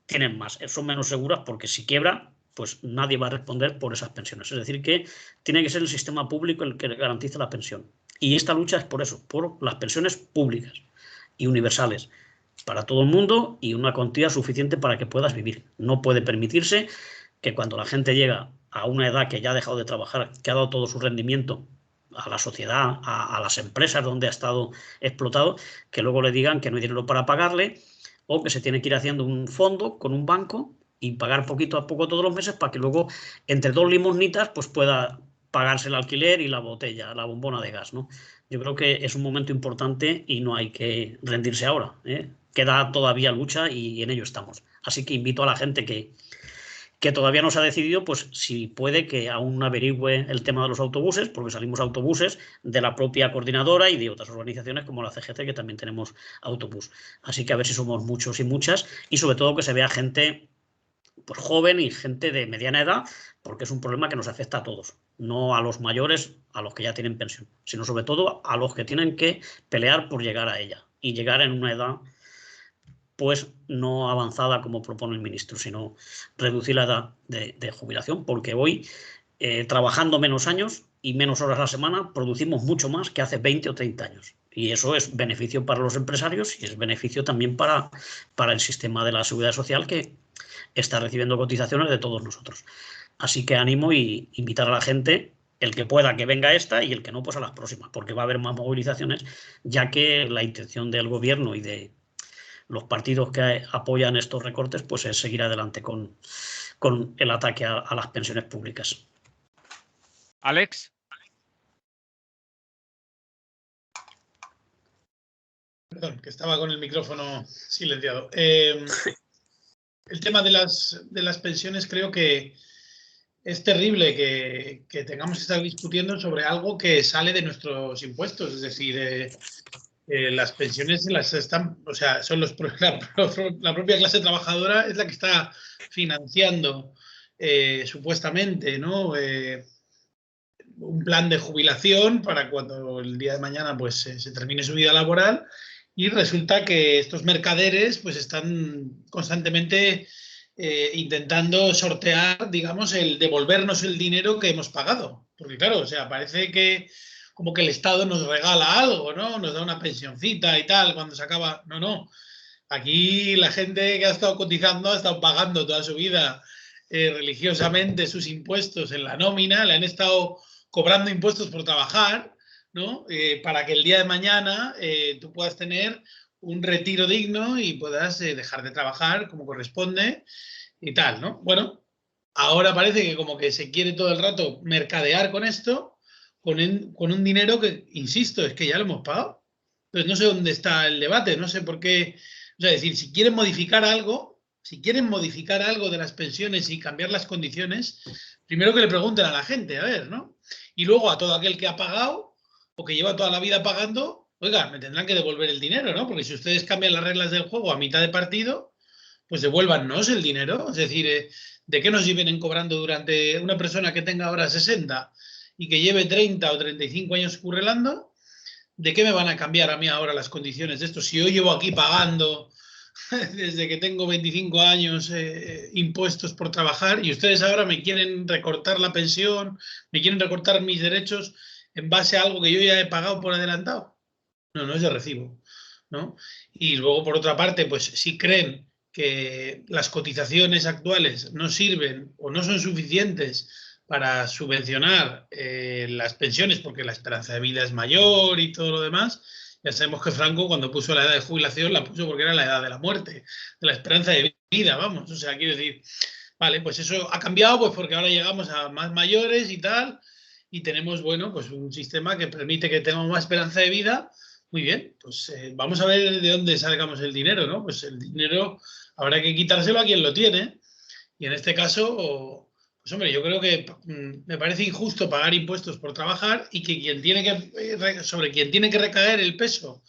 tienen más, son menos seguras, porque si quiebra, pues nadie va a responder por esas pensiones. Es decir, que tiene que ser el sistema público el que garantice la pensión. Y esta lucha es por eso, por las pensiones públicas y universales para todo el mundo y una cuantía suficiente para que puedas vivir. No puede permitirse que cuando la gente llega a una edad que ya ha dejado de trabajar, que ha dado todo su rendimiento a la sociedad, a las empresas donde ha estado explotado, que luego le digan que no hay dinero para pagarle o que se tiene que ir haciendo un fondo con un banco y pagar poquito a poco todos los meses para que luego entre dos limosnitas pues pueda pagarse el alquiler y la botella, la bombona de gas, ¿no? Yo creo que es un momento importante y no hay que rendirse ahora, ¿eh? Queda todavía lucha y en ello estamos. Así que invito a la gente que todavía no se ha decidido, pues si puede que aún averigüe el tema de los autobuses, porque salimos autobuses de la propia coordinadora y de otras organizaciones como la CGT, que también tenemos autobús. Así que a ver si somos muchos y muchas, y sobre todo que se vea gente pues joven y gente de mediana edad, porque es un problema que nos afecta a todos, no a los mayores, a los que ya tienen pensión, sino sobre todo a los que tienen que pelear por llegar a ella y llegar en una edad pues no avanzada como propone el ministro, sino reducir la edad de jubilación, porque hoy, trabajando menos años y menos horas a la semana, producimos mucho más que hace 20 o 30 años. Y eso es beneficio para los empresarios y es beneficio también para el sistema de la seguridad social, que está recibiendo cotizaciones de todos nosotros. Así que animo y invitar a la gente, el que pueda que venga esta y el que no, pues a las próximas, porque va a haber más movilizaciones, ya que la intención del gobierno y de los partidos que apoyan estos recortes, pues es seguir adelante con el ataque a las pensiones públicas. Alex. Perdón, que estaba con el micrófono silenciado. El tema de las pensiones, creo que es terrible que tengamos que estar discutiendo sobre algo que sale de nuestros impuestos. Es decir, las pensiones las están, o sea, son la propia clase trabajadora es la que está financiando supuestamente, ¿no? Un plan de jubilación para cuando el día de mañana pues se termine su vida laboral, y resulta que estos mercaderes pues están constantemente intentando sortear, digamos, el devolvernos el dinero que hemos pagado. Porque claro, o sea, parece que como que el Estado nos regala algo, ¿no? Nos da una pensioncita y tal cuando se acaba. No, no. Aquí la gente que ha estado cotizando ha estado pagando toda su vida religiosamente sus impuestos en la nómina, le han estado cobrando impuestos por trabajar, ¿no? Para que el día de mañana tú puedas tener un retiro digno y puedas dejar de trabajar como corresponde y tal, ¿no? Bueno, ahora parece que como que se quiere todo el rato mercadear con esto, con un dinero que, insisto, es que ya lo hemos pagado. Entonces no sé dónde está el debate, no sé por qué. O sea, es decir, si quieren modificar algo de las pensiones y cambiar las condiciones, primero que le pregunten a la gente, a ver, ¿no? Y luego a todo aquel que ha pagado o que lleva toda la vida pagando, oiga, me tendrán que devolver el dinero, ¿no? Porque si ustedes cambian las reglas del juego a mitad de partido, pues devuélvannos el dinero. Es decir, ¿de qué nos vienen cobrando durante una persona que tenga ahora 60 y que lleve 30 o 35 años currelando? ¿De qué me van a cambiar a mí ahora las condiciones de esto? Si yo llevo aquí pagando desde que tengo 25 años impuestos por trabajar, y ustedes ahora me quieren recortar la pensión, me quieren recortar mis derechos en base a algo que yo ya he pagado por adelantado. No, no es de recibo, ¿no? Y luego, por otra parte, pues si creen que las cotizaciones actuales no sirven o no son suficientes para subvencionar las pensiones porque la esperanza de vida es mayor y todo lo demás, ya sabemos que Franco, cuando puso la edad de jubilación, la puso porque era la edad de la muerte, de la esperanza de vida, vamos. O sea, quiero decir, vale, pues eso ha cambiado pues porque ahora llegamos a más mayores y tal, y tenemos, bueno, pues un sistema que permite que tengamos más esperanza de vida. Muy bien, pues vamos a ver de dónde salgamos el dinero, ¿no? Pues el dinero habrá que quitárselo a quien lo tiene, y en este caso... Pues hombre, yo creo que me parece injusto pagar impuestos por trabajar y que sobre quien tiene que recaer el peso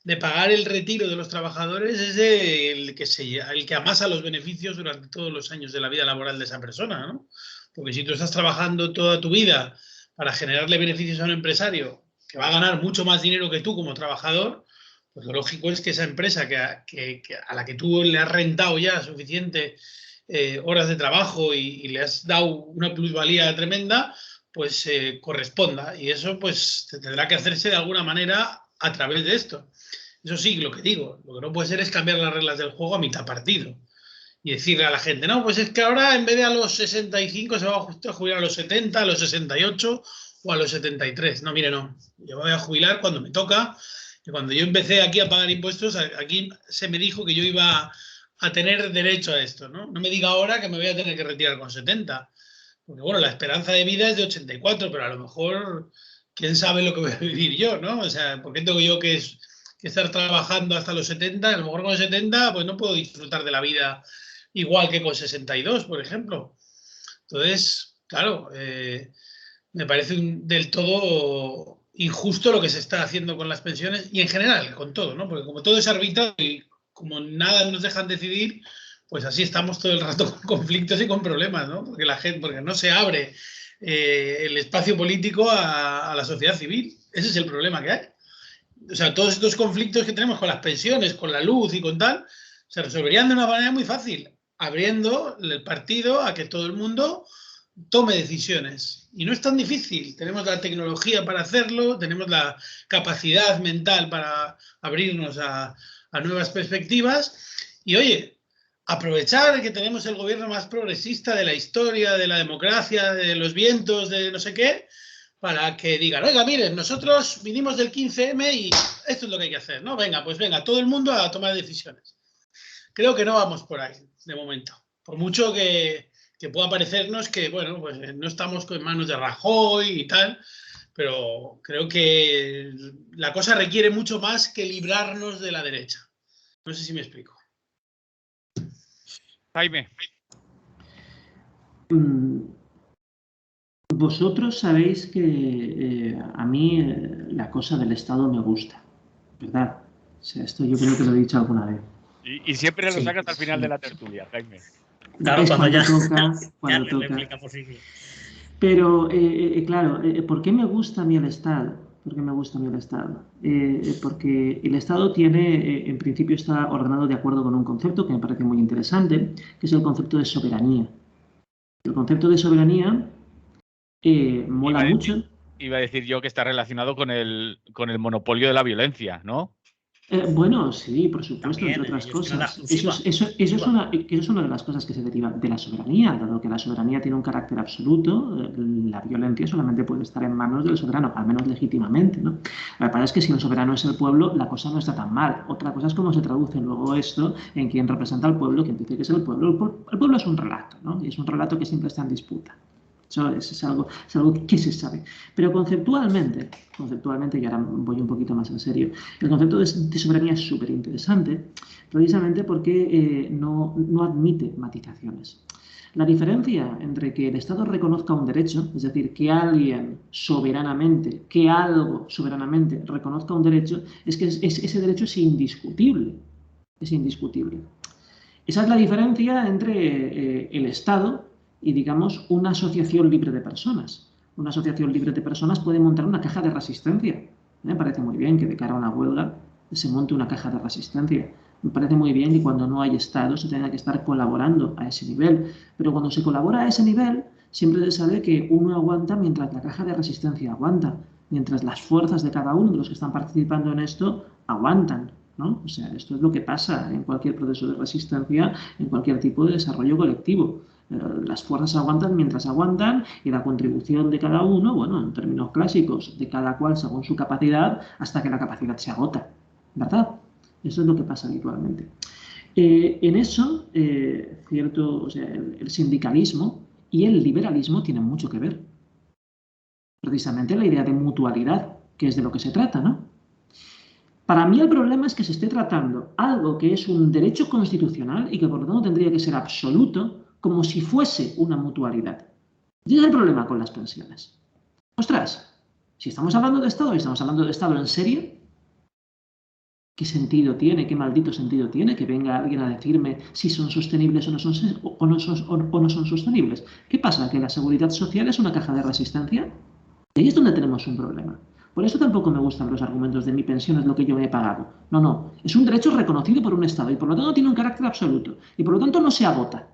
de pagar el retiro de los trabajadores es el que amasa los beneficios durante todos los años de la vida laboral de esa persona, ¿no? Porque si tú estás trabajando toda tu vida para generarle beneficios a un empresario que va a ganar mucho más dinero que tú como trabajador, pues lo lógico es que esa empresa a la que tú le has rentado ya suficiente horas de trabajo y le has dado una plusvalía tremenda, pues corresponda. Y eso pues tendrá que hacerse de alguna manera a través de esto. Eso sí, lo que digo, lo que no puede ser es cambiar las reglas del juego a mitad partido y decirle a la gente, no, pues es que ahora en vez de a los 65 se va a jubilar a los 70, a los 68 o a los 73. No, mire, no. Yo me voy a jubilar cuando me toca. Y cuando yo empecé aquí a pagar impuestos, aquí se me dijo que yo iba a tener derecho a esto, ¿no? No me diga ahora que me voy a tener que retirar con 70. Porque, bueno, la esperanza de vida es de 84, pero a lo mejor, quién sabe lo que voy a vivir yo, ¿no? O sea, ¿por qué tengo yo que estar trabajando hasta los 70? A lo mejor con 70, pues no puedo disfrutar de la vida igual que con 62, por ejemplo. Entonces, claro, me parece del todo injusto lo que se está haciendo con las pensiones y en general con todo, ¿no? Porque como todo es arbitrario y como nada nos dejan decidir, pues así estamos todo el rato con conflictos y con problemas, ¿no? Porque no se abre el espacio político a la sociedad civil. Ese es el problema que hay. O sea, todos estos conflictos que tenemos con las pensiones, con la luz y con tal, se resolverían de una manera muy fácil, abriendo el partido a que todo el mundo tome decisiones. Y no es tan difícil. Tenemos la tecnología para hacerlo, tenemos la capacidad mental para abrirnos a nuevas perspectivas. Y oye, aprovechar que tenemos el gobierno más progresista de la historia, de la democracia, de los vientos, de no sé qué, para que digan, oiga, miren, nosotros vinimos del 15M y esto es lo que hay que hacer, ¿no? Venga, pues venga, todo el mundo a tomar decisiones. Creo que no vamos por ahí, de momento. Por mucho que pueda parecernos que, bueno, pues no estamos en manos de Rajoy y tal, pero creo que la cosa requiere mucho más que librarnos de la derecha. No sé si me explico. Jaime. Vosotros sabéis que a mí la cosa del Estado me gusta, ¿verdad? O sea, esto yo creo que lo he dicho alguna vez. Y siempre lo sacas al final de la tertulia, Jaime. Claro, es cuando ya cuando le toca. replica posible. Pero, claro, ¿por qué me gusta a mí el Estado? ¿Por qué me gusta a mí el Estado? Porque el Estado tiene, en principio está ordenado de acuerdo con un concepto que me parece muy interesante, que es el concepto de soberanía. El concepto de soberanía mola mucho. Iba a decir yo que está relacionado con el monopolio de la violencia, ¿no? Bueno, sí, por supuesto, También, entre otras ellos tienen la cosas. Eso exclusiva. es una de las cosas que se deriva de la soberanía, dado que la soberanía tiene un carácter absoluto, la violencia solamente puede estar en manos del soberano, al menos legítimamente, ¿no? Lo que pasa es que si el soberano es el pueblo, la cosa no está tan mal. Otra cosa es cómo se traduce luego esto en quién representa al pueblo, quién dice que es el pueblo. El pueblo es un relato, ¿no? Y es un relato que siempre está en disputa. Eso es algo que se sabe. Pero conceptualmente, y ahora voy un poquito más en serio, el concepto de soberanía es súper interesante, precisamente porque no admite matizaciones. La diferencia entre que el Estado reconozca un derecho, es decir, que alguien soberanamente, que algo soberanamente reconozca un derecho, es que ese derecho es indiscutible. Es indiscutible. Esa es la diferencia entre el Estado y, digamos, una asociación libre de personas. Una asociación libre de personas puede montar una caja de resistencia. Me parece muy bien que de cara a una huelga se monte una caja de resistencia. Me parece muy bien que cuando no hay Estado se tenga que estar colaborando a ese nivel. Pero cuando se colabora a ese nivel, siempre se sabe que uno aguanta mientras la caja de resistencia aguanta, mientras las fuerzas de cada uno de los que están participando en esto aguantan, ¿no? O sea, esto es lo que pasa en cualquier proceso de resistencia, en cualquier tipo de desarrollo colectivo. Las fuerzas aguantan mientras aguantan y la contribución de cada uno, bueno, en términos clásicos, de cada cual según su capacidad, hasta que la capacidad se agota, ¿verdad? Eso es lo que pasa habitualmente. En eso, o sea, el sindicalismo y el liberalismo tienen mucho que ver. Precisamente la idea de mutualidad, que es de lo que se trata, ¿no? Para mí el problema es que se esté tratando algo que es un derecho constitucional y que por lo tanto tendría que ser absoluto, como si fuese una mutualidad. Y ese es el problema con las pensiones. Ostras, si estamos hablando de Estado y estamos hablando de Estado en serio, ¿qué sentido tiene, qué maldito sentido tiene que venga alguien a decirme si son sostenibles o no son sostenibles? ¿Qué pasa? ¿Que la seguridad social es una caja de resistencia? Y ahí es donde tenemos un problema. Por eso tampoco me gustan los argumentos de mi pensión es lo que yo me he pagado. No, es un derecho reconocido por un Estado y por lo tanto tiene un carácter absoluto y por lo tanto no se agota.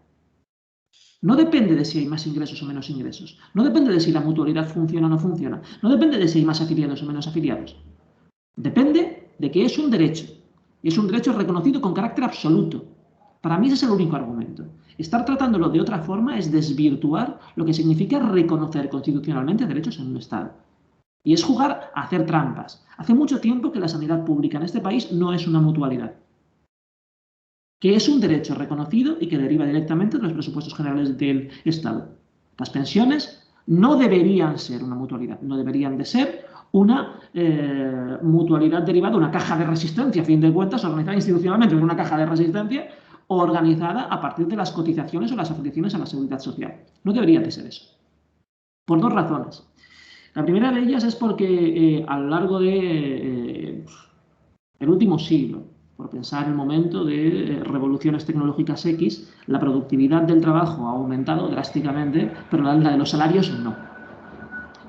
No depende de si hay más ingresos o menos ingresos. No depende de si la mutualidad funciona o no funciona. No depende de si hay más afiliados o menos afiliados. Depende de que es un derecho. Y es un derecho reconocido con carácter absoluto. Para mí ese es el único argumento. Estar tratándolo de otra forma es desvirtuar lo que significa reconocer constitucionalmente derechos en un Estado. Y es jugar a hacer trampas. Hace mucho tiempo que la sanidad pública en este país no es una mutualidad, que es un derecho reconocido y que deriva directamente de los presupuestos generales del Estado. Las pensiones no deberían ser una mutualidad, no deberían de ser una mutualidad derivada de una caja de resistencia, a fin de cuentas, organizada institucionalmente en una caja de resistencia organizada a partir de las cotizaciones o las afiliaciones a la seguridad social. No debería de ser eso. Por dos razones. La primera de ellas es porque a lo largo de el último siglo, por pensar el momento de revoluciones tecnológicas X, la productividad del trabajo ha aumentado drásticamente, pero la de los salarios no.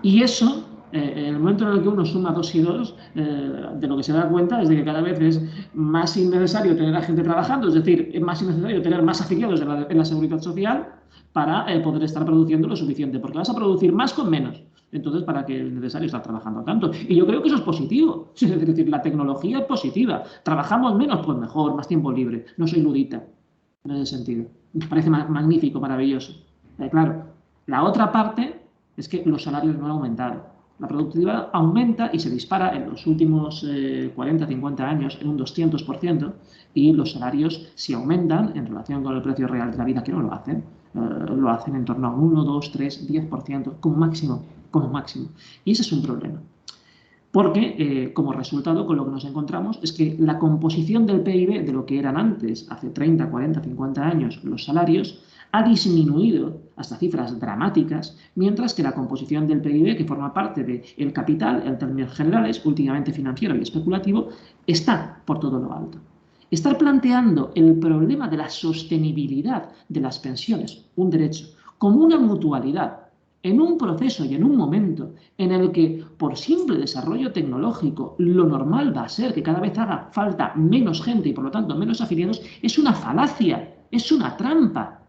Y eso, en el momento en el que uno suma 2 y 2, de lo que se da cuenta es de que cada vez es más innecesario tener a gente trabajando, es decir, es más innecesario tener más afiliados en la seguridad social para poder estar produciendo lo suficiente, porque vas a producir más con menos. Entonces, ¿para qué es necesario estar trabajando tanto? Y yo creo que eso es positivo. Es decir, la tecnología es positiva. Trabajamos menos, pues mejor, más tiempo libre. No soy ludita en ese sentido. Me parece magnífico, maravilloso. Claro, la otra parte es que los salarios no han aumentado. La productividad aumenta y se dispara en los últimos 40, 50 años en un 200%, y los salarios sí aumentan en relación con el precio real de la vida, que no lo hacen. Lo hacen en torno a 1, 2, 3, 10%, como máximo. Y ese es un problema. Porque, como resultado, con lo que nos encontramos es que la composición del PIB de lo que eran antes, hace 30, 40, 50 años, los salarios, ha disminuido hasta cifras dramáticas, mientras que la composición del PIB, que forma parte del capital, en términos generales, últimamente financiero y especulativo, está por todo lo alto. Estar planteando el problema de la sostenibilidad de las pensiones, un derecho, como una mutualidad, en un proceso y en un momento en el que, por simple desarrollo tecnológico, lo normal va a ser que cada vez haga falta menos gente y, por lo tanto, menos afiliados, es una falacia, es una trampa.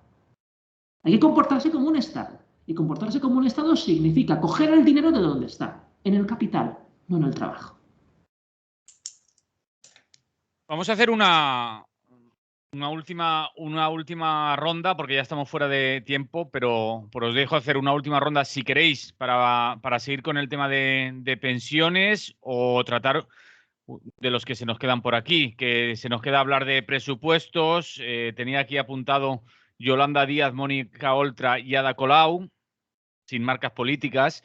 Hay que comportarse como un Estado. Y comportarse como un Estado significa coger el dinero de donde está, en el capital, no en el trabajo. Vamos a hacer una última ronda, porque ya estamos fuera de tiempo, pero os dejo hacer una última ronda, si queréis, para seguir con el tema de pensiones o tratar de los que se nos quedan por aquí, que se nos queda hablar de presupuestos. Tenía aquí apuntado Yolanda Díaz, Mónica Oltra y Ada Colau, sin marcas políticas,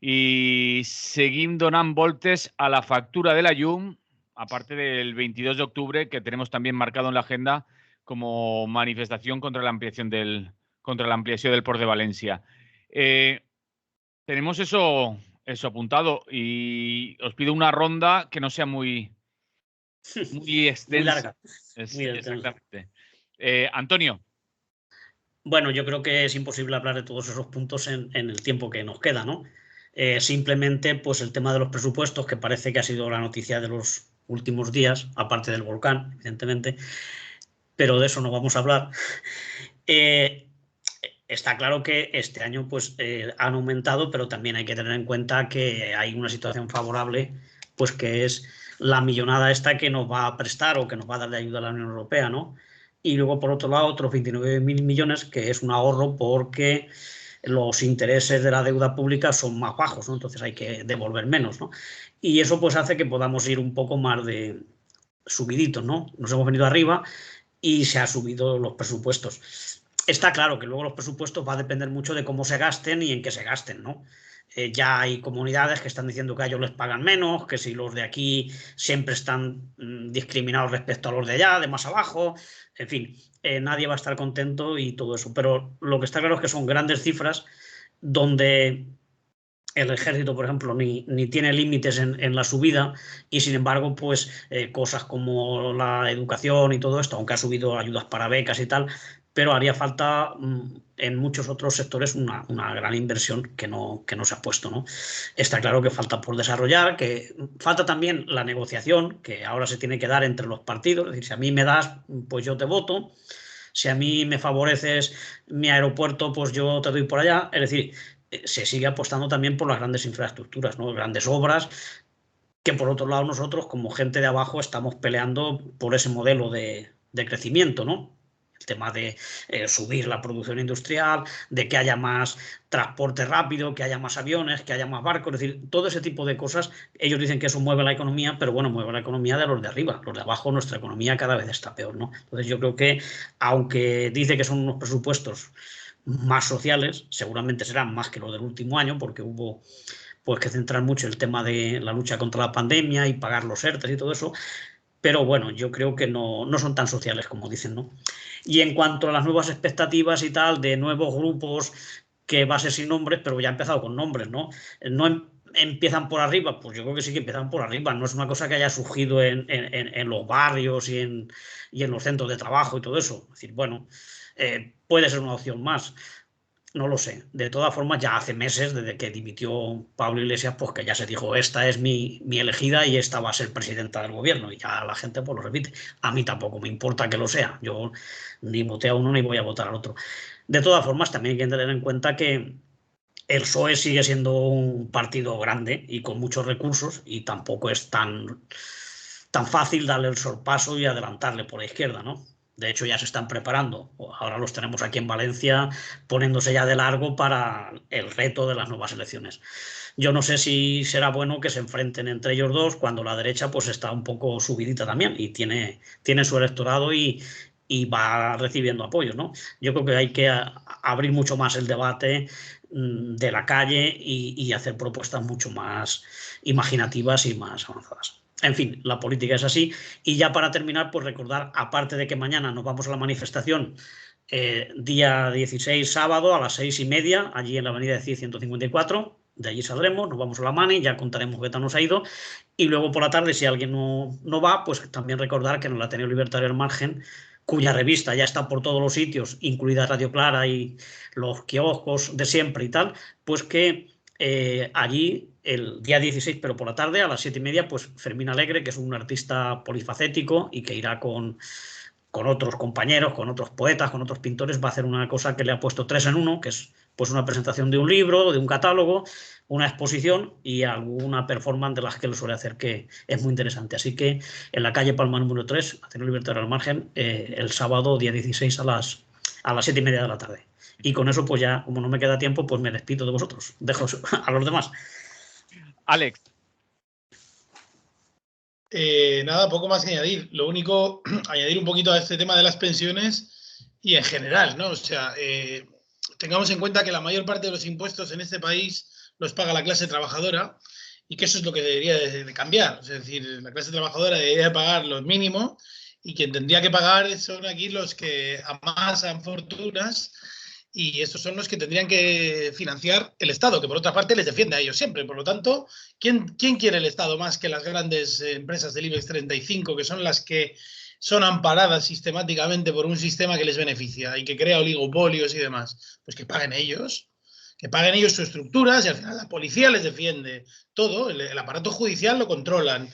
y seguim donant voltes a la factura de la llum, aparte del 22 de octubre, que tenemos también marcado en la agenda como manifestación contra la ampliación del Port de Valencia. Tenemos eso apuntado, y os pido una ronda que no sea muy extensa. Muy larga. Exactamente. Antonio. Bueno, yo creo que es imposible hablar de todos esos puntos en el tiempo que nos queda, ¿no? Simplemente, pues el tema de los presupuestos, que parece que ha sido la noticia de los últimos días, aparte del volcán, evidentemente, pero de eso no vamos a hablar. Está claro que este año pues han aumentado, pero también hay que tener en cuenta que hay una situación favorable, pues que es la millonada esta que nos va a prestar o que nos va a dar de ayuda a la Unión Europea, ¿no? Y luego, por otro lado, otros 29.000 millones, que es un ahorro porque los intereses de la deuda pública son más bajos, ¿no? Entonces hay que devolver menos, ¿no? Y eso pues hace que podamos ir un poco más de subiditos, ¿no? Nos hemos venido arriba y se han subido los presupuestos. Está claro que luego los presupuestos va a depender mucho de cómo se gasten y en qué se gasten, ¿no? Ya hay comunidades que están diciendo que a ellos les pagan menos, que si los de aquí siempre están discriminados respecto a los de allá, de más abajo, en fin, nadie va a estar contento y todo eso. Pero lo que está claro es que son grandes cifras donde el ejército, por ejemplo, ni tiene límites en la subida y, sin embargo, pues cosas como la educación y todo esto, aunque ha subido ayudas para becas y tal, pero haría falta en muchos otros sectores una gran inversión que no se ha puesto, ¿no? Está claro que falta por desarrollar, que falta también la negociación, que ahora se tiene que dar entre los partidos. Es decir, si a mí me das, pues yo te voto. Si a mí me favoreces mi aeropuerto, pues yo te doy por allá. Es decir, se sigue apostando también por las grandes infraestructuras, ¿no? Grandes obras, que por otro lado nosotros, como gente de abajo, estamos peleando por ese modelo de crecimiento, ¿no? El tema de subir la producción industrial, de que haya más transporte rápido, que haya más aviones, que haya más barcos, es decir, todo ese tipo de cosas. Ellos dicen que eso mueve la economía, pero bueno, mueve la economía de los de arriba. Los de abajo, nuestra economía cada vez está peor, ¿no? Entonces yo creo que, aunque dice que son unos presupuestos más sociales, seguramente serán más que los del último año, porque hubo pues que centrar mucho el tema de la lucha contra la pandemia y pagar los ERTES y todo eso, pero bueno, yo creo que no son tan sociales como dicen, ¿no? Y en cuanto a las nuevas expectativas y tal, de nuevos grupos, que va a ser sin nombres, pero ya ha empezado con nombres, ¿no? No empiezan por arriba, pues yo creo que sí que empiezan por arriba, no es una cosa que haya surgido en los barrios y en los centros de trabajo y todo eso. Es decir, bueno, puede ser una opción más. No lo sé. De todas formas, ya hace meses, desde que dimitió Pablo Iglesias, pues que ya se dijo, esta es mi elegida y esta va a ser presidenta del gobierno. Y ya la gente pues lo repite. A mí tampoco me importa que lo sea. Yo ni voté a uno ni voy a votar al otro. De todas formas, también hay que tener en cuenta que el PSOE sigue siendo un partido grande y con muchos recursos y tampoco es tan fácil darle el sorpaso y adelantarle por la izquierda, ¿no? De hecho, ya se están preparando. Ahora los tenemos aquí en Valencia poniéndose ya de largo para el reto de las nuevas elecciones. Yo no sé si será bueno que se enfrenten entre ellos dos cuando la derecha pues está un poco subidita también y tiene su electorado y va recibiendo apoyo, ¿no? Yo creo que hay que abrir mucho más el debate de la calle y hacer propuestas mucho más imaginativas y más avanzadas. En fin, la política es así. Y ya para terminar, pues recordar, aparte de que mañana nos vamos a la manifestación, día 16, sábado, a las 6:30, allí en la avenida de Cid 154, De allí saldremos, nos vamos a la Mani, ya contaremos qué tal nos ha ido. Y luego por la tarde, si alguien no va, pues también recordar que en el Ateneo Libertario Al Margen, cuya revista ya está por todos los sitios, incluida Radio Clara y los kioscos de siempre y tal, pues que allí el día 16, pero por la tarde, a las 7:30, pues Fermín Alegre, que es un artista polifacético y que irá con otros compañeros, con otros poetas, con otros pintores, va a hacer una cosa que le ha puesto 3 en 1, que es pues una presentación de un libro, de un catálogo, una exposición y alguna performance de las que él suele hacer, que es muy interesante. Así que en la calle Palma número 3, Ateneo Libertario Al Margen, el sábado día 16 a las 7:30 de la tarde. Y con eso, pues ya, como no me queda tiempo, pues me despido de vosotros. Dejo a los demás. Alex. Nada, poco más que añadir. Lo único, añadir un poquito a este tema de las pensiones y en general, ¿no? O sea, tengamos en cuenta que la mayor parte de los impuestos en este país los paga la clase trabajadora y que eso es lo que debería de cambiar. Es decir, la clase trabajadora debería de pagar lo mínimo y quien tendría que pagar son aquí los que amasan fortunas y estos son los que tendrían que financiar el Estado, que por otra parte les defiende a ellos siempre. Por lo tanto, ¿quién quiere el Estado más que las grandes empresas del IBEX 35, que son las que son amparadas sistemáticamente por un sistema que les beneficia y que crea oligopolios y demás? Pues que paguen ellos sus estructuras y al final la policía les defiende todo, el aparato judicial lo controlan.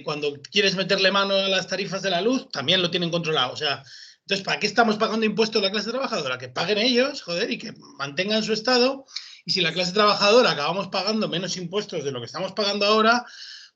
Cuando quieres meterle mano a las tarifas de la luz, también lo tienen controlado. O sea, entonces, ¿para qué estamos pagando impuestos a la clase trabajadora? Que paguen ellos, joder, y que mantengan su Estado. Y si la clase trabajadora acabamos pagando menos impuestos de lo que estamos pagando ahora,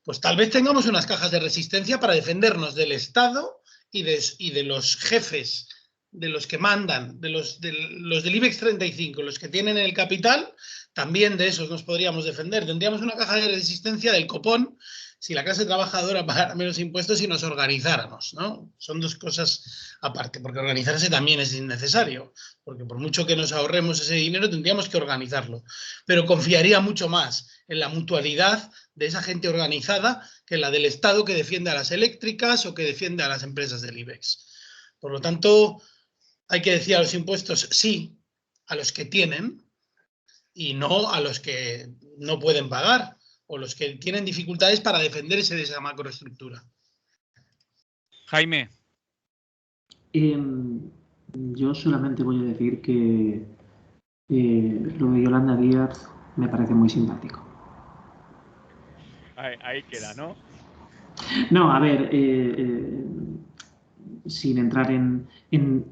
pues tal vez tengamos unas cajas de resistencia para defendernos del Estado y de los jefes, de los que mandan, de los del IBEX 35, los que tienen el capital, también de esos nos podríamos defender. Tendríamos una caja de resistencia del copón si la clase trabajadora pagara menos impuestos y nos organizáramos, ¿no? Son dos cosas aparte, porque organizarse también es innecesario, porque por mucho que nos ahorremos ese dinero tendríamos que organizarlo, pero confiaría mucho más en la mutualidad de esa gente organizada que la del Estado que defiende a las eléctricas o que defiende a las empresas del IBEX. Por lo tanto, hay que decir a los impuestos sí a los que tienen y no a los que no pueden pagar o los que tienen dificultades para defenderse de esa macroestructura. Jaime. Yo solamente voy a decir que lo de Yolanda Díaz me parece muy simpático. Ahí queda, ¿no? No, a ver, sin entrar en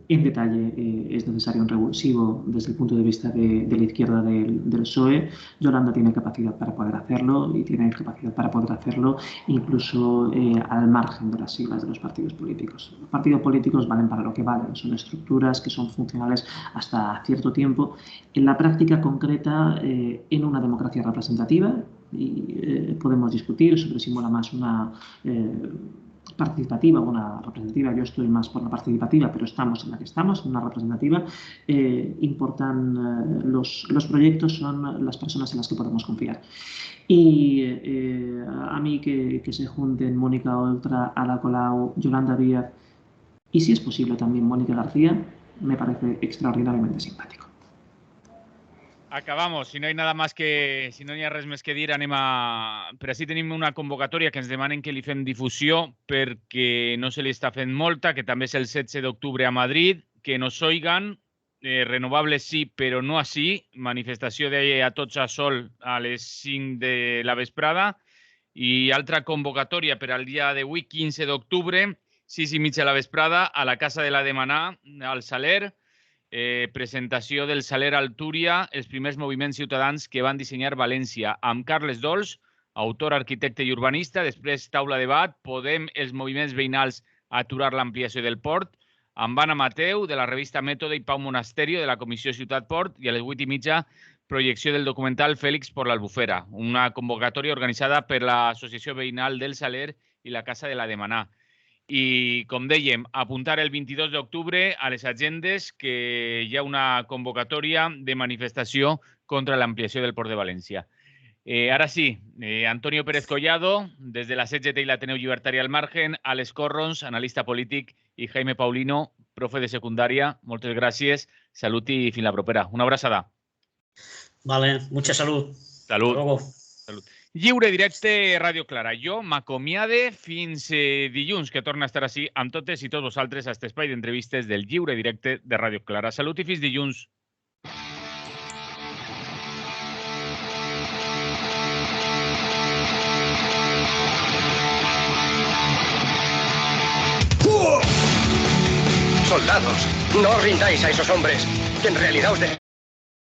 detalle, es necesario un revulsivo desde el punto de vista de la izquierda del PSOE. Yolanda tiene capacidad para poder hacerlo y tiene capacidad para poder hacerlo incluso al margen de las siglas de los partidos políticos. Los partidos políticos valen para lo que valen, son estructuras que son funcionales hasta cierto tiempo. En la práctica concreta, en una democracia representativa, y podemos discutir sobre si mola más una participativa o una representativa. Yo estoy más por la participativa, pero estamos en la que estamos, en una representativa. Importan los proyectos, son las personas en las que podemos confiar. Y a mí que se junten Mónica Oltra, Ada Colau, Yolanda Díaz y, si es posible, también Mónica García, me parece extraordinariamente simpático. Acabamos, si no hi ha res més que dir, anem a... Però sí tenim una convocatòria que ens demanen que li fem difusió perquè no se li està fent molta, que també és el 16 d'octubre a Madrid, que nos oigan, renovables sí, però no així, manifestació de a tots a sol a les 5 de la vesprada, i altra convocatòria per al dia d'avui, 15 d'octubre, 6:30 a la vesprada, a la Casa de la Demanar, al Saler, presentació del Saler Altúria, els primers moviments ciutadans que van dissenyar València, amb Carles Dols, autor, arquitecte i urbanista, després taula de debat, Podem, els moviments veïnals a aturar l'ampliació del port, amb Anna Mateu, de la revista Mètode, i Pau Monasterio, de la Comissió Ciutat Port, i a les 8:30, projecció del documental Fèlix por l'Albufera, una convocatòria organitzada per l'Associació Veïnal del Saler i la Casa de la Demanar. I, com dèiem, apuntar el 22 d'octubre a les agendes que hi ha una convocatòria de manifestació contra l'ampliació del Port de València. Ara sí, Antonio Pérez Collado, des de la CGT i l'Ateneu Llibertari al Margen, Alex Corrons, analista polític, i Jaime Paulino, profe de secundària. Moltes gràcies, salut i fins la propera. Una abraçada. Vale, mucha salud. Salut. Salut. Lliure directe Ràdio Clara. Jo m'acomiade fins dilluns, que torna a estar així amb totes i tots vosaltres a aquest espai d'entrevistes del Lliure directe de Ràdio Clara. Salut i fins dilluns. Soldados, no os rindáis a esos hombres, que en realidad os